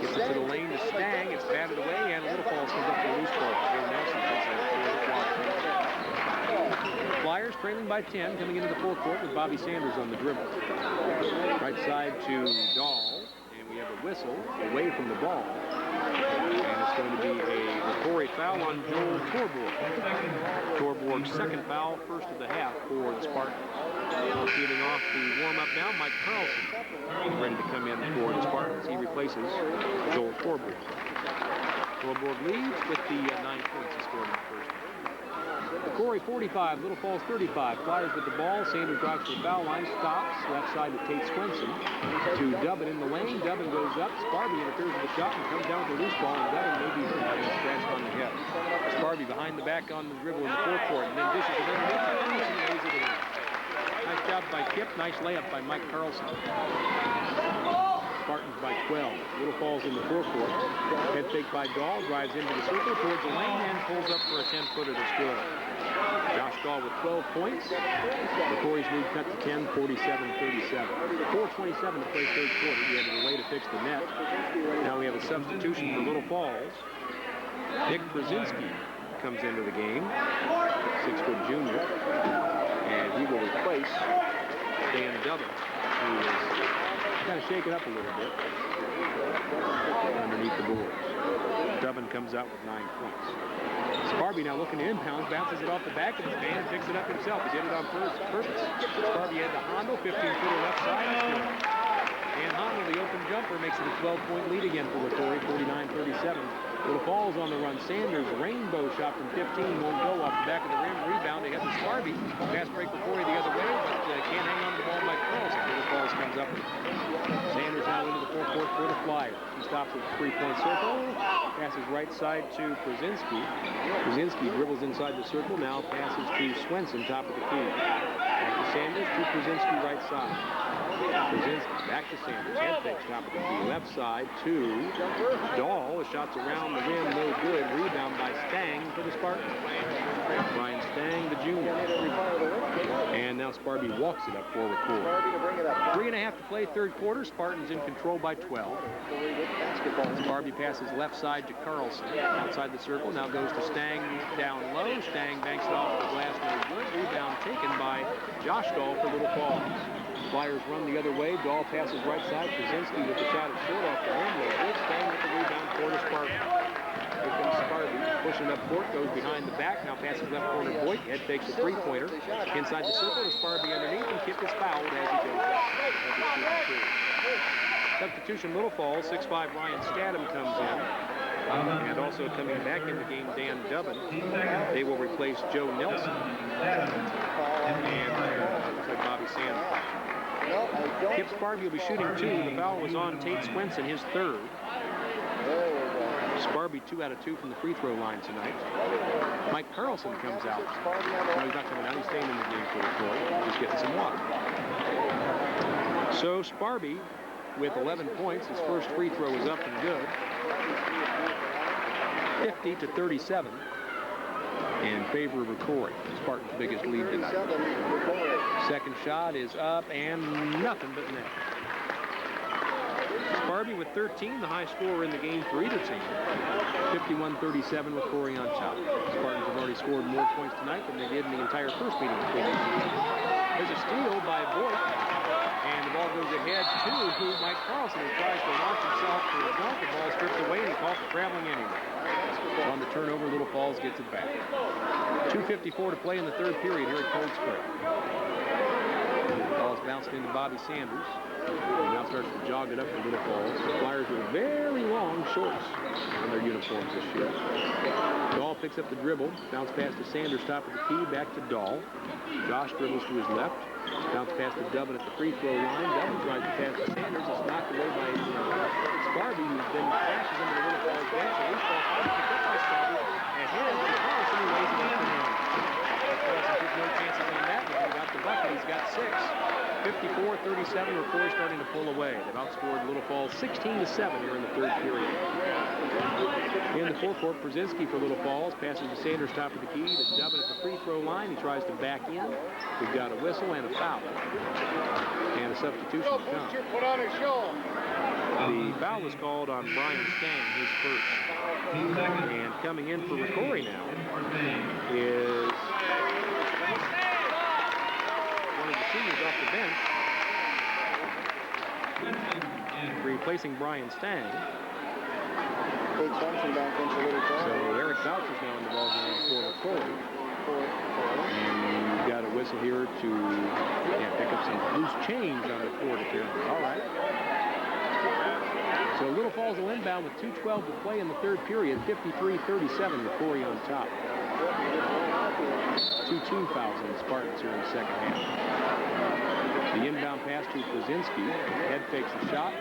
gets it to the lane to Stang, it's batted away, and Little Falls comes up to a loose ball. Joe Nelson takes it. Flyers trailing by 10, coming into the forecourt with Bobby Sanders on the dribble. Right side to Dahl, and we have a whistle away from the ball. And it's going to be a ROCORI foul on Joel Torborg. Torborg's second foul, first of the half for the Spartans. Giving off the warm-up now, Mike Carlson, ready to come in for the Spartans. He replaces Joel Torborg. Torborg leads with the 9 points he scored in the first. ROCORI 45, Little Falls 35. Flyers with the ball. Sanders drives to the foul line, stops. Left side to Tate Swenson. To Dubbin in the lane. Dubbin goes up. Sparby interferes with the shot and comes down with a loose ball. And Dubbin may be scratched on the head. Sparby behind the back on the dribble in the forecourt. And then dishes it underneath. Nice job by Kip. Nice layup by Mike Carlson. Spartans by 12. Little Falls in the forecourt. Head fake by Dahl. Drives into the circle towards the lane and pulls up for a 10-footer that's good. Josh Dahl with 12 points. ROCORI's lead cut to 10, 47-37. 4:27 to play third quarter. We had a delay to fix the net. Now we have a substitution for Little Falls. Nick Brzezinski comes into the game. 6-foot junior. And he will replace Dan Dubbin, who is kind of shaken up a little bit underneath the boards. Dubbin comes out with 9 points. Sparby now looking to inbound, bounces it off the back of his man and picks it up himself. He did it on purpose. Sparby had to Hondo, 15-footer left side. And Hondo, the open jumper, makes it a 12-point lead again for ROCORI, 49-37. Little Falls on the run. Sanders, rainbow shot from 15, won't go off the back of the rim. Rebound ahead to Sparby. Fast break ROCORI the other way, but can't hang on to the ball like Carlson. Little Falls comes up with it. Sanders now into the forecourt for the Flyers. He stops at the three-point circle. Passes right side to Brzezinski. Brzezinski dribbles inside the circle. Now passes to Swenson, top of the key. Back to Sanders, to Brzezinski, right side. Brzezinski back to Sanders. Head fake, top of the key. Left side to Dahl. The shot's around the rim, no good. Rebound by Stang for the Spartans. Brian Stang, the junior. And now Sparby walks it up for ROCORI. 3.5 to play, third quarter. Spartans in control by 12. Sparby passes left side to Carlson. Outside the circle, now goes to Stang down low. Stang banks it off the glass, no good. Rebound taken by Josh Dahl for Little Falls. Flyers run the other way. Dahl passes right side. Krasinski with the shot at short off the home. Wood staying with the rebound for to Sparby. Here comes Sparby. Pushing up court. Goes behind the back. Now passes left corner. Boyd. Head fakes a three-pointer. Inside the circle is Sparby underneath. And Kip is fouled as he goes up. Substitution Little Falls. 6'5" Ryan Statham comes in. And also coming back in the game, Dan Dubbin. They will replace Joe Nelson. And looks like Bobby Sanders. Kip Sparby will be shooting 2. The foul was on Tate Swenson, his 3rd. Sparby 2 out of 2 from the free throw line tonight. Mike Carlson comes out. No, he's not coming out. He's staying in the game for the floor. Just getting some water. So Sparby with 11 points. His first free throw is up and good. 50-37 in favor of ROCORI. Spartan's biggest lead tonight. Second shot is up and nothing but net. Sparby with 13, the high scorer in the game for either team. 51-37 with ROCORI on top. Spartans have already scored more points tonight than they did in the entire first meeting between these teams. There's a steal by Voigt, and the ball goes ahead to Mike Carlson, who tries to launch himself for a dunk. The ball stripped away, and he called for traveling anyway. On the turnover, Little Falls gets it back. 2:54 to play in the third period here at Cold Spring. Ball's bounced into Bobby Sanders. He now starts to jog it up for Little Falls. The Flyers with very long shorts on their uniforms this year. Dahl picks up the dribble. Bounce pass to Sanders, top of the key. Back to Dahl. Josh dribbles to his left. Bounce pass to Dubbin at the free throw line. Dubbin tries to pass to Sanders. It's knocked away by Sparby, who then crashes into the Little Falls bench. And loose ball picked up by Sparby. And here's to Carlson, who lays it up and in. Carlson took no chances on that one. He got the bucket. He's got 6. 54-37, ROCORI starting to pull away. They've outscored Little Falls 16-7 here in the third period. In the forecourt, Brzezinski for Little Falls passes to Sanders, top of the key, to Dubbin at the free throw line. He tries to back in. We've got a whistle and a foul. And a substitution to come. The foul was called on Brian Stang, his first. And coming in for ROCORI now is seniors off the bench, replacing Brian Stang. So Eric Boucher's now in the ball game for ROCORI. And you've got a whistle here to pick up some loose change on the court apparently. All right. So Little Falls will inbound with 2:12 to play in the third period. 53-37, ROCORI on top. 2 fouls on the Spartans here in the second half. The inbound pass to Brzezinski. Head fakes the shot.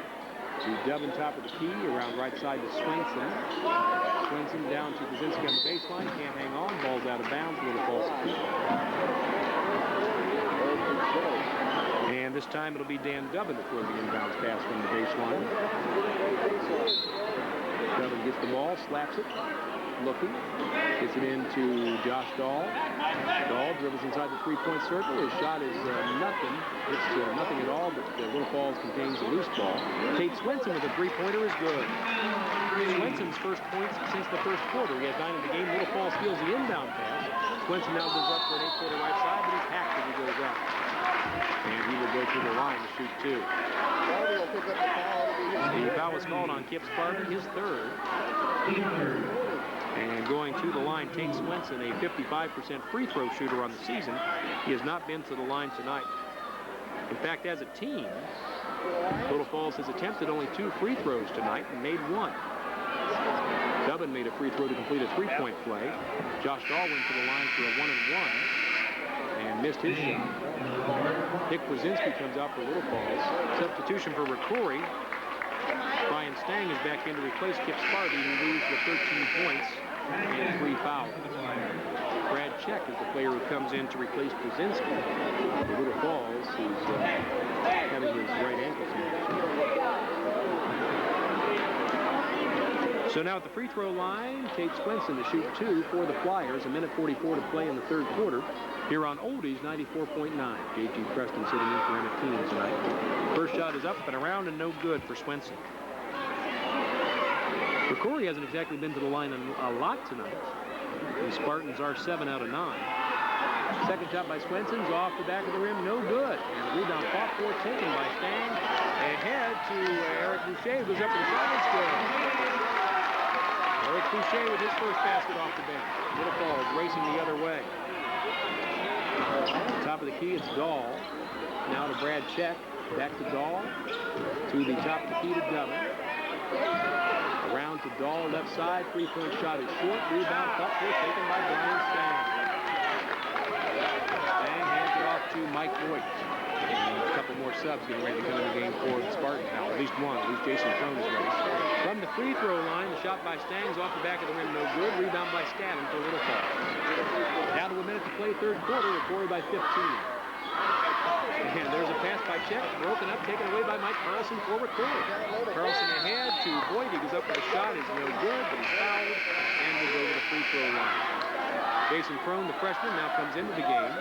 To Dubbin, top of the key. Around right side to Swenson. Swenson down to Brzezinski on the baseline. Can't hang on. Ball's out of bounds. Little Falls. And this time it'll be Dan Dubbin to throw the inbounds pass from the baseline. Dubbin gets the ball, slaps it. Looking, gets it into Josh Dahl. Dahl dribbles inside the three-point circle. His shot is nothing. It's nothing at all, but Little Falls contains a loose ball. Tate Swenson with a three-pointer is good. Swenson's first points since the first quarter. He has 9 in the game. Little Falls steals the inbound pass. Swenson now goes up for an 8-footer right side, but he's hacked as he goes up. And he will go to the line to shoot 2. The foul was called on Kip Sparby, his 3rd. And going to the line, Tate Swenson, a 55% free throw shooter on the season. He has not been to the line tonight. In fact, as a team, Little Falls has attempted only 2 free throws tonight and made 1. Dubbin made a free throw to complete a 3-point play. Josh Dahl went to the line for a 1-and-1 and missed his shot. Nick Brzezinski comes out for Little Falls. Substitution for ROCORI. Brian Stang is back in to replace Kip Sparby, who leaves with 13 points and 3 fouls. Brad Check is the player who comes in to replace Brzezinski. For Little Falls, who's having his right ankle surgery. So now at the free throw line, Tate Swenson to shoot 2 for the Flyers. 1:44 to play in the third quarter. Here on Oldies 94.9. J.G. Preston sitting in for Emmett Keenan tonight. First shot is up and around and no good for Swenson. ROCORI hasn't exactly been to the line a lot tonight. The Spartans are 7 out of 9. Second shot by Swenson's off the back of the rim, no good. And the rebound fought for, taken by Stang. Ahead to Eric Boucher, goes up to the shot and scores. Eric Boucher with his first basket off the bench. Little Falls racing the other way. Top of the key, it's Dahl. Now to Brad Check. Back to Dahl. To the top of the key to Dubbin. Around to Dahl, left side. Three-point shot is short. Rebound fought for, taken by Brian Stang. Stang hands it off to Mike Voigt. And a couple more subs getting ready to come in the game for the Spartans now. At least one. At least Jason Crone is ready. From the free throw line, the shot by Stang's off the back of the rim, no good. Rebound by Stadden for Little Falls. Down to a minute to play third quarter. ROCORI by 15. And there's a pass by Check, broken up, taken away by Mike Carlson for ROCORI. Carlson ahead to Voigt. He goes up for the shot. Is no good, but he's fouled and will go to the free throw line. Jason Crone, the freshman, now comes into the game.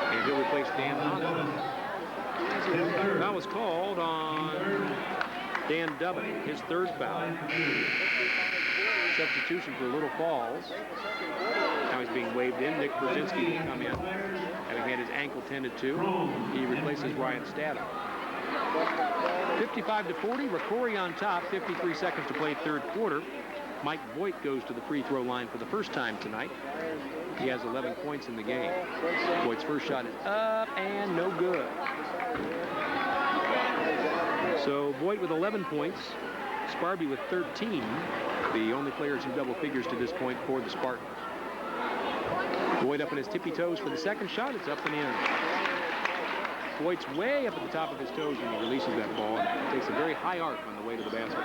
And he'll replace Dan Donovan. That was called on Dan Dubbin, his third foul. Substitution for Little Falls. Now he's being waved in. Nick Brzezinski will come in, having had his ankle tended to. He replaces Ryan Stadden. 55-40, ROCORI on top. 53 seconds to play third quarter. Mike Voigt goes to the free throw line for the first time tonight. He has 11 points in the game. Voigt's first shot is up and no good. So Voigt with 11 points, Sparby with 13, the only players in double figures to this point for the Spartans. Voigt up on his tippy toes for the second shot. It's up and in. Voigt's way up at the top of his toes when he releases that ball, and takes a very high arc on the way to the basket.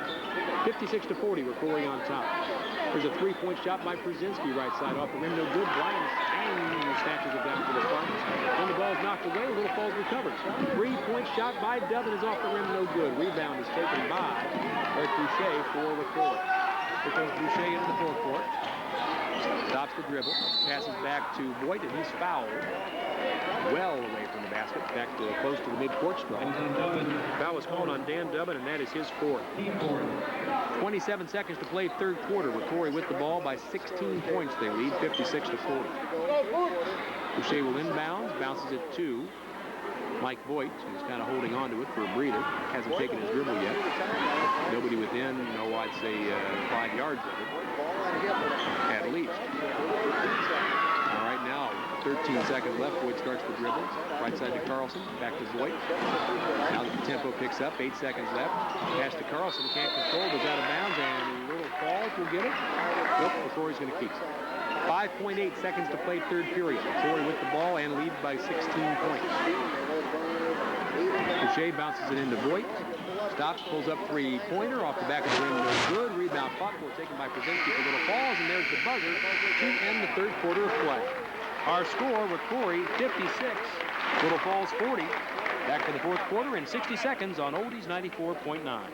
56-40, ROCORI on top. There's a three-point shot by Brzezinski, right side off the rim, no good. Brian Stang snatches it down for the Spartans. When the ball's knocked away, Little Falls recovers. Three-point shot by Dubbin is off the rim, no good. Rebound is taken by Eric Boucher for ROCORI. Here comes Boucher into the forecourt. Stops the dribble, passes back to Voigt, and he's fouled. Well away from the basket, back to close to the mid-court stripe. Foul was called on Dan Dubbin, and that is his fourth. 27 seconds to play third quarter. ROCORI with the ball by 16 points. They lead 56-40. Boucher will inbounds, bounces it to Mike Voigt, who's kind of holding on to it for a breather. Hasn't taken his dribble yet. Nobody within, I'd say 5 yards of it, at least. All right, now 13 seconds left. Voigt starts the dribble. Right side to Carlson. Back to Voigt. Now that the tempo picks up. 8 seconds left. Pass to Carlson. Can't control. Goes out of bounds. And Little Falls will get it. Nope, ROCORI's going to keep it. 5.8 seconds to play third period. ROCORI with the ball and lead by 16 points. Boucher bounces it into Voigt. Stops, pulls up three-pointer off the back of the rim. No good. Rebound fought for, taken by Brzezinski for Little Falls. And there's the buzzer to end the third quarter of play. Our score, ROCORI 56, Little Falls 40. Back for the fourth quarter in 60 seconds on Oldies 94.9.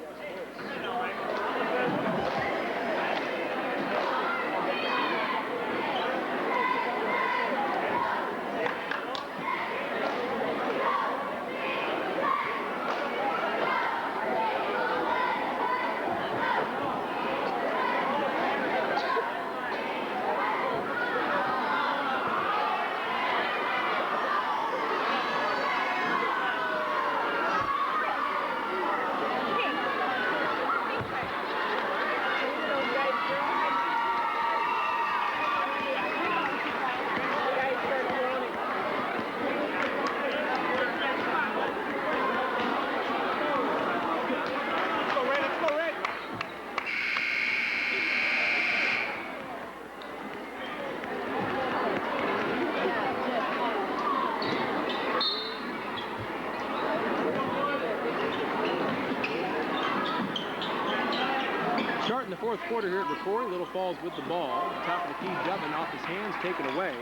Fourth quarter here at ROCORI. Little Falls with the ball. Top of the key, Dubbin off his hands, taken away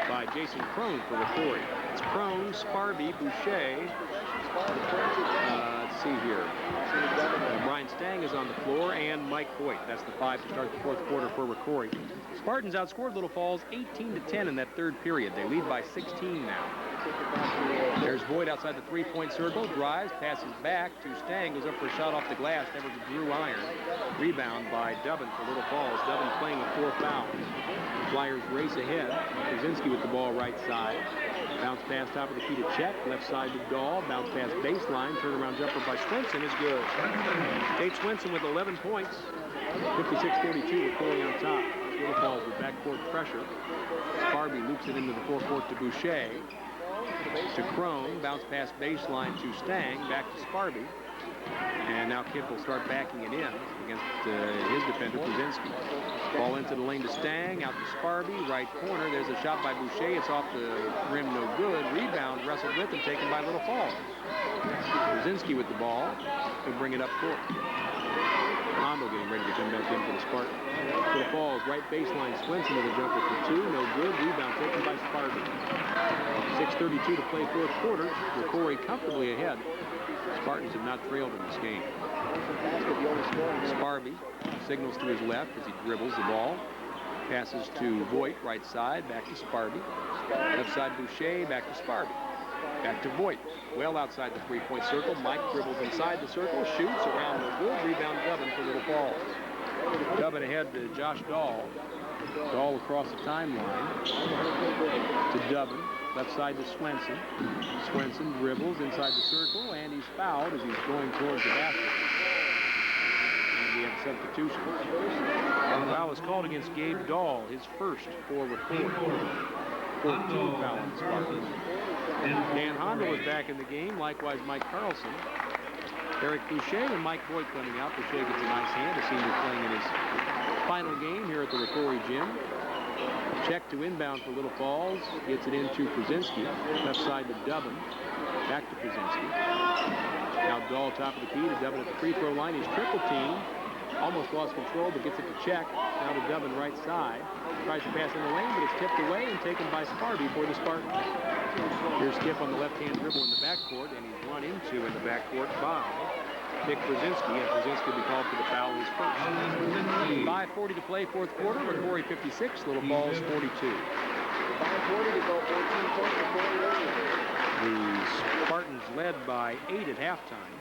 by Jason Crone for ROCORI. It's Crone, Sparby, Boucher, see here. Brian Stang is on the floor, and Mike Hoyt. That's the 5 to start the fourth quarter for ROCORI. Spartans outscored Little Falls 18-10 in that third period. They lead by 16 now. There's Voigt outside the three-point circle, drives, passes back to Stang, goes up for a shot off the glass, never drew iron. Rebound by Dubbin for Little Falls. Dubbin playing with 4 fouls. The Flyers race ahead. Brzezinski with the ball right side. Bounce pass top of the key to Chet, left side to Dahl. Bounce pass baseline, turnaround jumper by Swenson is good. Tate Swenson with 11 points. 56-42 ROCORI on top. Little Falls with backcourt pressure. Sparby loops it into the forecourt to Boucher. To Crone, bounce pass baseline to Stang, back to Sparby. And now Kipp will start backing it in against his defender, Brzezinski. Ball into the lane to Stang, out to Sparby, right corner. There's a shot by Boucher. It's off the rim, no good. Rebound, wrestled with and taken by Little Falls. Brzezinski with the ball to bring it up court. Hondo getting ready to come back in for the Spartans. Little Falls, right baseline, Swenson with a jumper for 2. No good. Rebound taken by Sparby. 6:32 to play fourth quarter. ROCORI comfortably ahead. Spartans have not trailed in this game. Sparby signals to his left as he dribbles the ball. Passes to Voigt, right side, back to Sparby. Left side Boucher, back to Sparby. Back to Voigt. Well outside the three-point circle. Mike dribbles inside the circle, shoots around no good. Rebound Dubbin for Little Falls. Dubbin ahead to Josh Dahl. Dahl across the timeline to Dubbin. Left side to Swenson. Swenson dribbles inside the circle, and he's fouled as he's going towards the basket. And we have a substitution. Foul was called against Gabe Dahl, his first for ROCORI. 14 foul on the Spartans. Dan Hondo is back in the game, likewise Mike Carlson. Eric Boucher and Mike Voigt coming out. Boucher gets a nice hand, a senior playing in his final game here at the ROCORI gym. Check to inbound for Little Falls. Gets it into Brzezinski. Left side to Dubbin. Back to Brzezinski. Now Dahl top of the key to Dubbin at the free throw line. He's triple teamed. Almost lost control, but gets it to Check. Now to Dubbin right side. Tries to pass in the lane, but it's tipped away and taken by Sparby for the Spartans. Here's Skip on the left-hand dribble in the backcourt, and he's run into in the backcourt by Nick Brzezinski, and Brzezinski will be called for the foul, his first. 5:40 to play, fourth quarter. ROCORI 56, Little Falls 42. 5:40 to go, 14 points to 48. The Spartans led by 8 at halftime.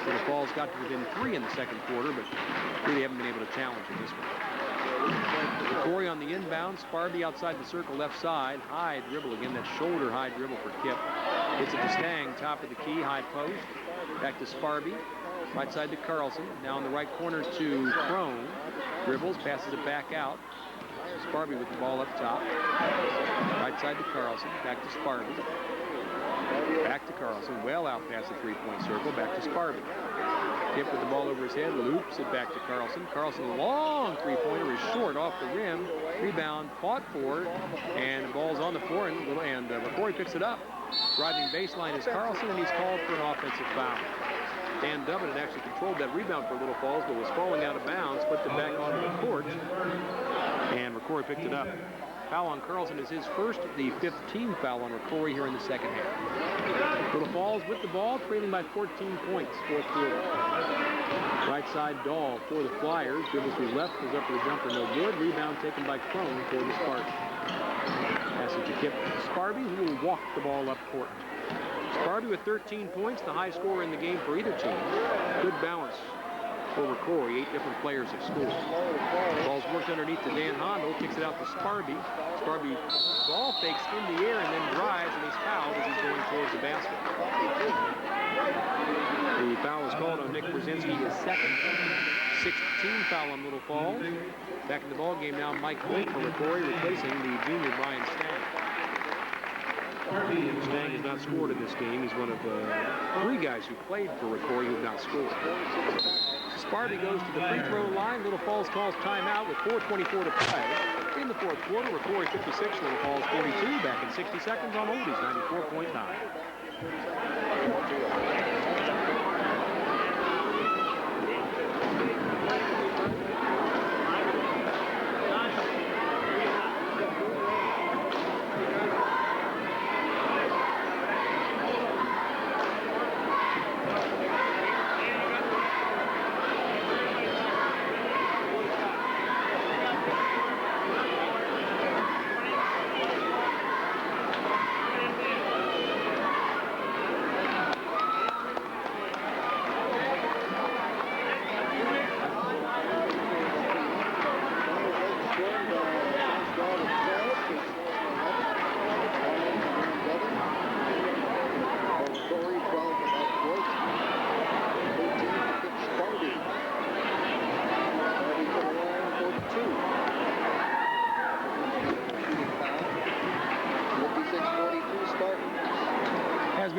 Little Falls got to within 3 in the second quarter, but really haven't been able to challenge in this one. ROCORI on the inbound. Sparby outside the circle, left side. High dribble again, that shoulder high dribble for Kipp. Gets it to Stang, top of the key, high post. Back to Sparby. Right side to Carlson. Now in the right corner to Crone. Dribbles, passes it back out. Sparby with the ball up top. Right side to Carlson. Back to Sparby. Back to Carlson. Well out past the three-point circle. Back to Sparby. Kipp with the ball over his head. Loops it back to Carlson. Carlson, long three-pointer, is short off the rim. Rebound fought for. And the ball's on the floor. And ROCORI picks it up. Driving baseline is Carlson, and he's called for an offensive foul. Dan Dubbin had actually controlled that rebound for Little Falls, but was falling out of bounds, flipped it back onto the court, and ROCORI picked it up. Foul on Carlson is his first, the 15th foul on ROCORI here in the second half. Little Falls with the ball, trailing by 14 points, fourth quarter. Right side Dahl for the Flyers, dribbles to his left, goes up for the jumper, no good. Rebound taken by Crone for the Spartans. Passage to Kipp. Sparby, who will walk the ball up court. Sparby with 13 points, the high scorer in the game for either team. Good balance for ROCORI. 8 different players have scored. Ball's worked underneath to Dan Hondo, kicks it out to Sparby. Sparby ball fakes in the air and then drives, and he's fouled as he's going towards the basket. The foul is called on Nick Brzezinski, his second. 16 foul on Little Falls. Back in the ball game now, Mike Hoyt for ROCORI, replacing the junior Brian Stang. Stang has not scored in this game. He's one of 3 guys who played for ROCORI who have not scored. Sparby goes to the free throw line. Little Falls calls timeout with 4:24 to play. In the fourth quarter, ROCORI 56, Little Falls 42. Back in 60 seconds on Oldies 94.9.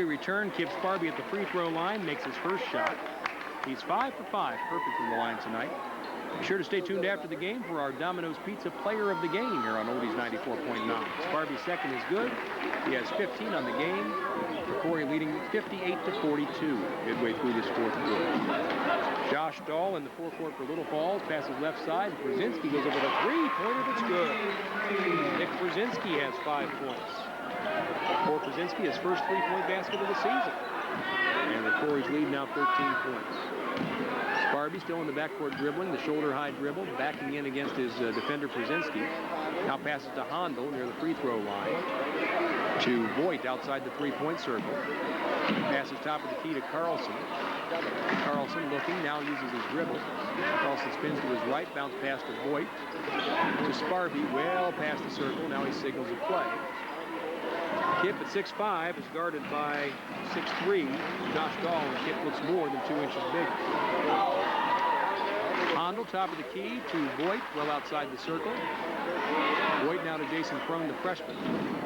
we return, Kip Sparby at the free throw line makes his first shot. He's 5 for 5, perfect from the line tonight. Be sure to stay tuned after the game for our Domino's Pizza Player of the Game here on Oldies 94.9. Sparby's second is good. He has 15 on the game. ROCORI leading 58-42 midway through this fourth quarter. Josh Dahl in the forecourt for Little Falls, passes left side. Brzezinski goes over the three-pointer that's good. Nick Brzezinski has 5 points. For Brzezinski, his first three-point basket of the season. And ROCORI's lead now 13 points. Sparby still in the backcourt dribbling, the shoulder-high dribble, backing in against his defender Brzezinski. Now passes to Handel near the free throw line. To Voigt outside the three-point circle. Passes top of the key to Carlson. Carlson looking, now uses his dribble. Carlson spins to his right, bounce pass to Voigt. To Sparby, well past the circle, now he signals a play. Kip at 6'5" is guarded by 6'3" Josh Dahl, and Kip looks more than 2 inches bigger. Handel, top of the key to Voigt, well outside the circle. Voigt now to Jason Crone, the freshman.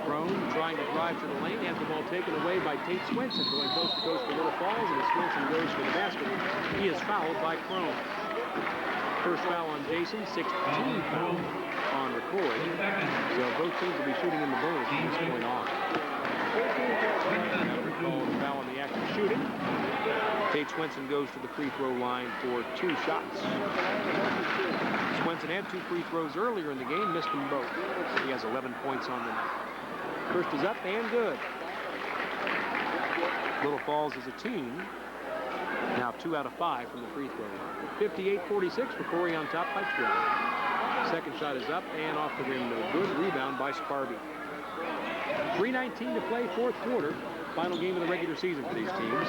Crone trying to drive to the lane, has the ball taken away by Tate Swenson, going coast to coast to Little Falls, and as Swenson goes for the basket, he is fouled by Crone. First foul on Jason, 16 foul on ROCORI. So both teams will be shooting in the bonus from this point on. Recall the foul on the act of shooting. Tate Swenson goes to the free throw line for 2 shots. Swenson had 2 free throws earlier in the game, missed them both. He has 11 points on the night. First is up and good. Little Falls as a team. Now 2 out of 5 from the free throw line. 58-46, ROCORI on top by 12. Second shot is up and off the rim. No good. Rebound by Sparby. 3:19 to play, fourth quarter. Final game of the regular season for these teams.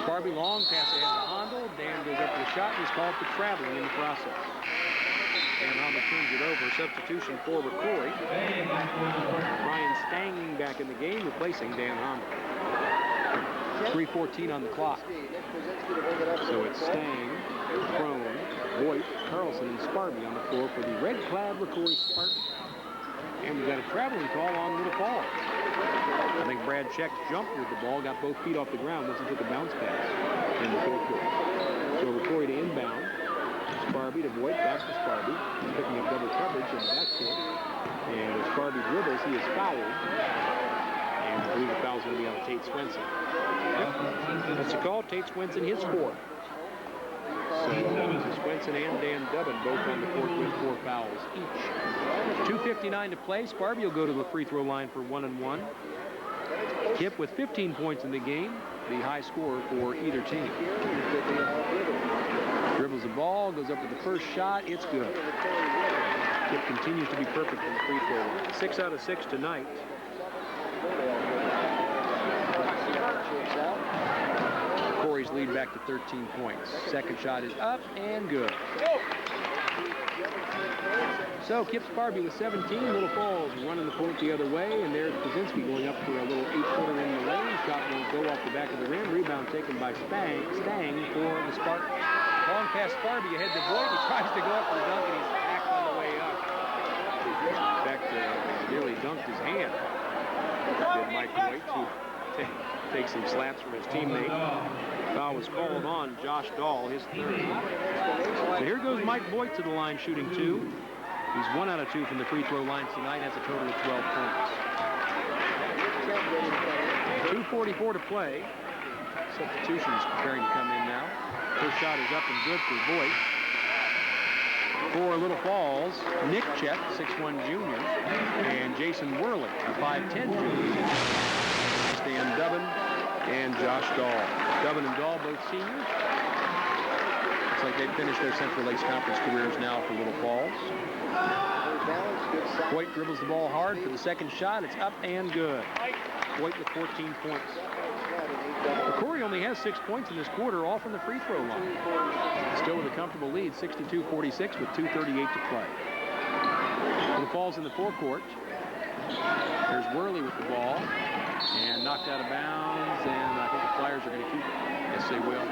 Sparby long pass ahead to Handel. Dan goes up for the shot and he's called for traveling in the process. And Handel turns it over. Substitution for ROCORI. Brian Stang back in the game, replacing Dan Handel. 3:14 on the clock. So it's Stang, Crone, Voigt, Carlson, and Sparby on the floor for the red-clad ROCORI Spartans. And we've got a traveling call on Little Falls. I think Brad Check jumped with the ball, got both feet off the ground once he took a bounce pass in the fourth quarter. So ROCORI to inbound. Sparby to Voigt, back to Sparby. He's picking up double coverage in the backcourt. And as Sparby dribbles, he is fouled. And I believe the foul's going to be on Tate Swenson. Yep. That's a call. Tate Swenson, his 4th. So Swenson and Dan Dubbin both on the court with 4 fouls each. 2:59 to play. Sparby will go to the free throw line for 1-1. Kip with 15 points in the game, the high scorer for either team. Dribbles the ball, goes up to the first shot. It's good. Kip continues to be perfect from the free throw line. 6 out of 6 tonight. ROCORI's lead back to 13 points. Second shot is up and good. So Kip Sparby with 17. Little Falls running the point the other way, and there's Brzezinski going up for a little 8-footer in the lane. Shot won't go off the back of the rim. Rebound taken by Stang for the Spartans. Long pass Sparby ahead to Voigt. He tries to go up for the dunk, and he's hacked on the way up. In fact, nearly dunked his hand. Did Mike Voigt to take some slaps from his teammate. Foul was called on Josh Dahl, his 3rd. So here goes Mike Voigt to the line shooting 2. He's 1 out of 2 from the free throw line tonight, has a total of 12 points. 2:44 to play. Substitutions preparing to come in now. First shot is up and good for Voigt. For Little Falls, Nick Chet, 6'1" junior, and Jason Worley, a 5'10" junior. Dan Dubbin and Josh Dahl. Dubbin and Dahl, both seniors. Looks like they've finished their Central Lakes Conference careers now for Little Falls. Voigt dribbles the ball hard for the second shot. It's up and good. Voigt with 14 points. ROCORI only has 6 points in this quarter, all from the free throw line. Still with a comfortable lead, 62-46 with 2:38 to play. Little Falls in the forecourt. There's Worley with the ball. And knocked out of bounds, and I think the Flyers are going to keep it. Yes, they will.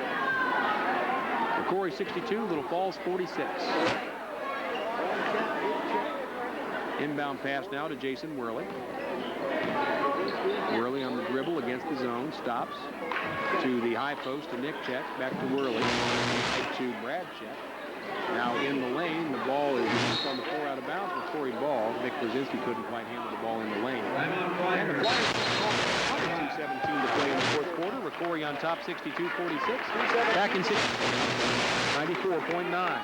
ROCORI 62, Little Falls 46. Inbound pass now to Jason Worley. Worley on the dribble against the zone. stops. To the high post to Nick Chet. Back to Worley. Right to Brad Chet. Now in the lane, the ball is just on the 4 out of bounds for Corey Ball. Nick Brzezinski couldn't quite handle the ball in the lane. And the Flyers 2:17 to play in the fourth quarter. ROCORI on top 62-46. Back in 94.9.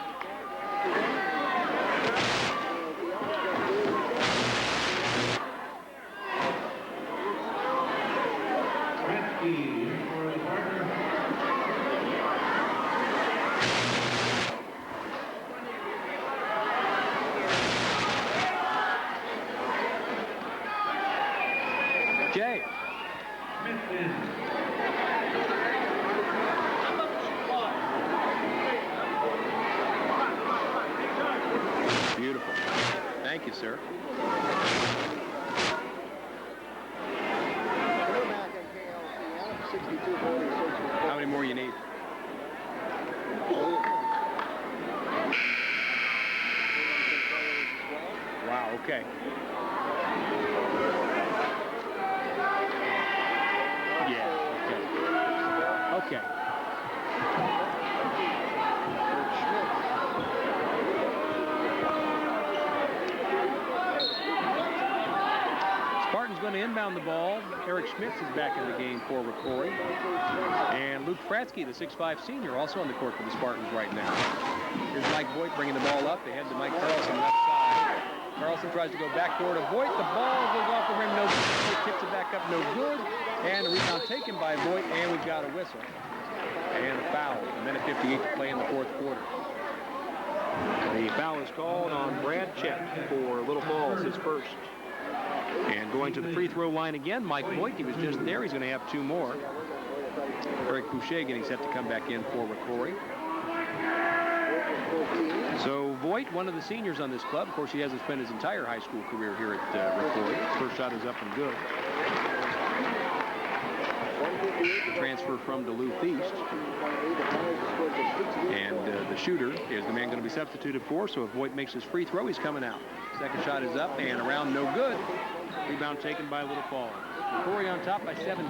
Jay. Beautiful. Thank you, sir. How many more you need? Wow, okay. Yeah, okay. Okay. Spartan's going to inbound the ball. Eric Schmitz is back in the game for ROCORI. And Luke Fratsky, the 6'5 senior, also on the court for the Spartans right now. Here's Mike Voigt bringing the ball up. They head to Mike Carlson left side. Carlson tries to go backdoor to Voigt. The ball goes off the rim, no good. He kicks it back up, no good. And a rebound taken by Voigt, and we've got a whistle. And a foul. A minute 58 to play in the fourth quarter. The foul is called on Brad Chet for Little Falls, his first. And going to the free throw line again, Mike Voigt. He was just there. He's going to have 2 more. Eric Boucher getting set to come back in for ROCORI. So Voigt, one of the seniors on this club. Of course, he hasn't spent his entire high school career here at ROCORI. First shot is up and good. Transfer from Duluth East. And the shooter is the man going to be substituted for. So if Voigt makes his free throw, he's coming out. Second shot is up and around, no good. Rebound taken by Little Falls. ROCORI on top by 17.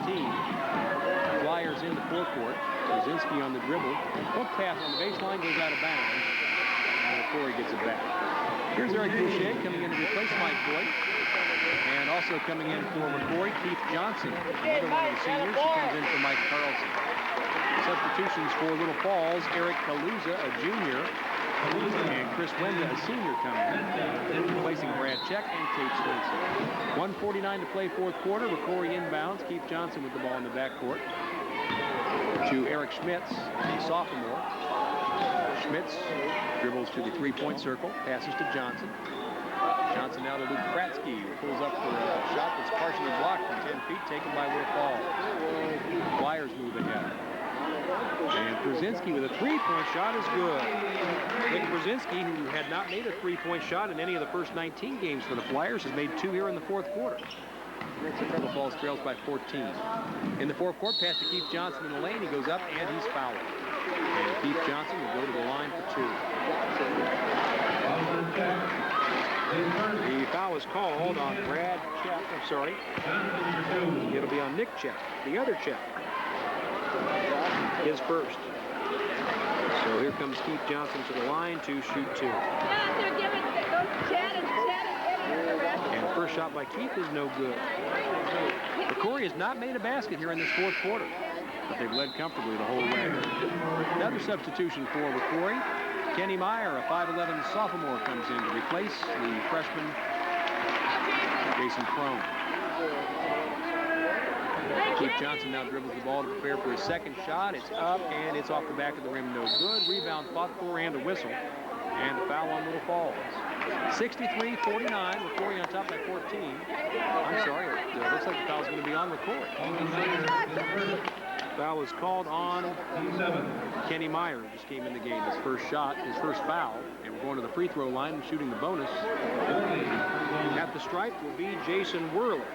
Flyers in the forecourt. Brzezinski on the dribble. Hook pass on the baseline goes out of bounds. And ROCORI gets it back. Here's Eric Boucher coming in to replace Mike Voigt. And also coming in for ROCORI, Keith Johnson, another one of the seniors. He comes in for Mike Carlson. Substitutions for Little Falls, Eric Kaluza, a junior, and Chris Wenda, a senior, coming in, replacing Brad Check and Tate Swenson. 1:49 to play fourth quarter. ROCORI inbounds. Keith Johnson with the ball in the backcourt to Eric Schmitz, a sophomore. Schmitz dribbles to the three-point circle, passes to Johnson. Johnson now to Luke Fratsky, who pulls up for a shot that's partially blocked from 10 feet, taken by Little Falls. Flyers move ahead. And Brzezinski with a three-point shot is good. Nick Brzezinski, who had not made a three-point shot in any of the first 19 games for the Flyers, has made 2 here in the fourth quarter. Little Falls trails by 14. In the fourth quarter, pass to Keith Johnson in the lane. He goes up and he's fouled. And Keith Johnson will go to the line for 2. The foul is called on Brad Chet. I'm sorry. It'll be on Nick Chet, the other Chet. His first. So here comes Keith Johnson to the line to shoot 2. And first shot by Keith is no good. ROCORI has not made a basket here in this fourth quarter, but they've led comfortably the whole way. Another substitution for ROCORI. Kenny Meyer, a 5'11 sophomore, comes in to replace the freshman Jason Crone. Keith Johnson now dribbles the ball to prepare for his second shot. It's up and it's off the back of the rim, no good. Rebound fought for and a whistle. And a foul on Little Falls. 63-49, ROCORI on top by 14. I'm sorry, it looks like the foul's going to be on ROCORI. Foul is called on Kenny Meyer, who just came in the game. His first shot, his first foul, and we're going to the free throw line and shooting the bonus. At the stripe will be Jason Worley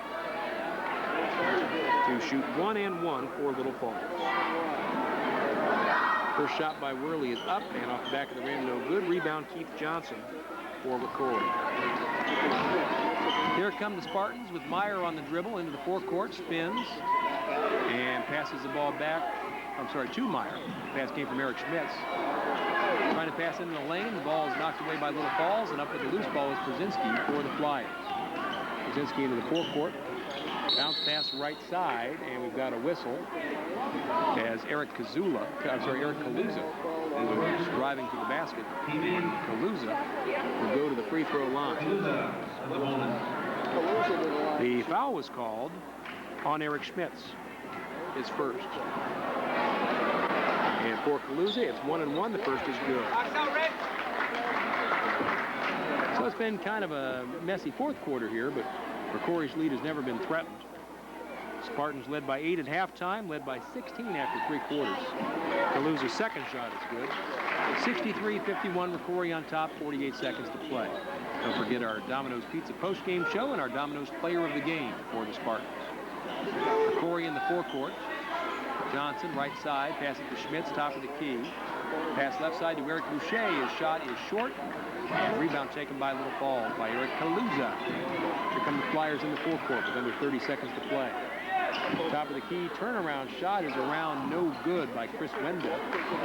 to shoot 1 and 1 for Little Falls. First shot by Worley is up and off the back of the rim, no good. Rebound Keith Johnson for ROCORI. Here come the Spartans with Meyer on the dribble into the forecourt, spins, and passes the ball back. I'm sorry, to Meyer. The pass came from Eric Schmitz. Trying to pass into the lane. The ball is knocked away by Little Falls, and up with the loose ball is Brzezinski for the Flyers. Brzezinski into the forecourt. Bounce pass right side, and we've got a whistle as Eric Kaluza, who is driving to the basket. Kaluza will go to the free throw line. The foul was called on Eric Schmitz, his first. And for Kaluza, it's 1-1. The first is good. So it's been kind of a messy fourth quarter here, but ROCORI's lead has never been threatened. Spartans led by 8 at halftime, led by 16 after 3 quarters. Kaluza's second shot is good. 63-51, ROCORI on top, 48 seconds to play. Don't forget our Domino's Pizza post-game show and our Domino's Player of the Game for the Spartans. ROCORI in the forecourt. Johnson, right side, pass it to Schmitz, top of the key. Pass left side to Eric Boucher. His shot is short. And rebound taken by Little Falls by Eric Kaluza. Here come the Flyers in the forecourt with under 30 seconds to play. Top of the key, turnaround shot is around, no good by Chris Wendell.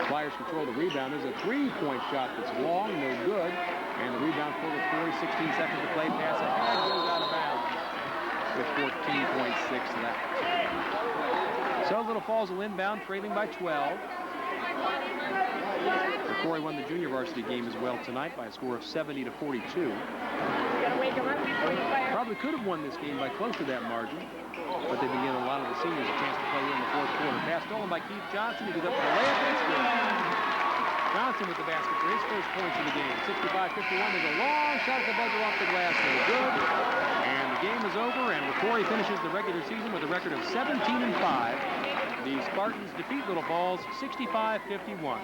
Flyers control the rebound. There's a three-point shot that's long, no good. And the rebound for ROCORI, 16 seconds to play. Pass ahead, goes out of bounds with 14.6 left. So Little Falls will inbound, trailing by 12. ROCORI won the junior varsity game as well tonight by a score of 70-42. Probably could have won this game by close to that margin, but they begin a lot of the seniors a chance to play in the fourth quarter. Pass stolen by Keith Johnson. He goes up for the layup, and it's good. Johnson with the basket for his first points of the game. 65-51. There's a long shot at the buzzer off the glass. No good. And the game is over, and ROCORI finishes the regular season with a record of 17-5. The Spartans defeat Little Falls 65-51.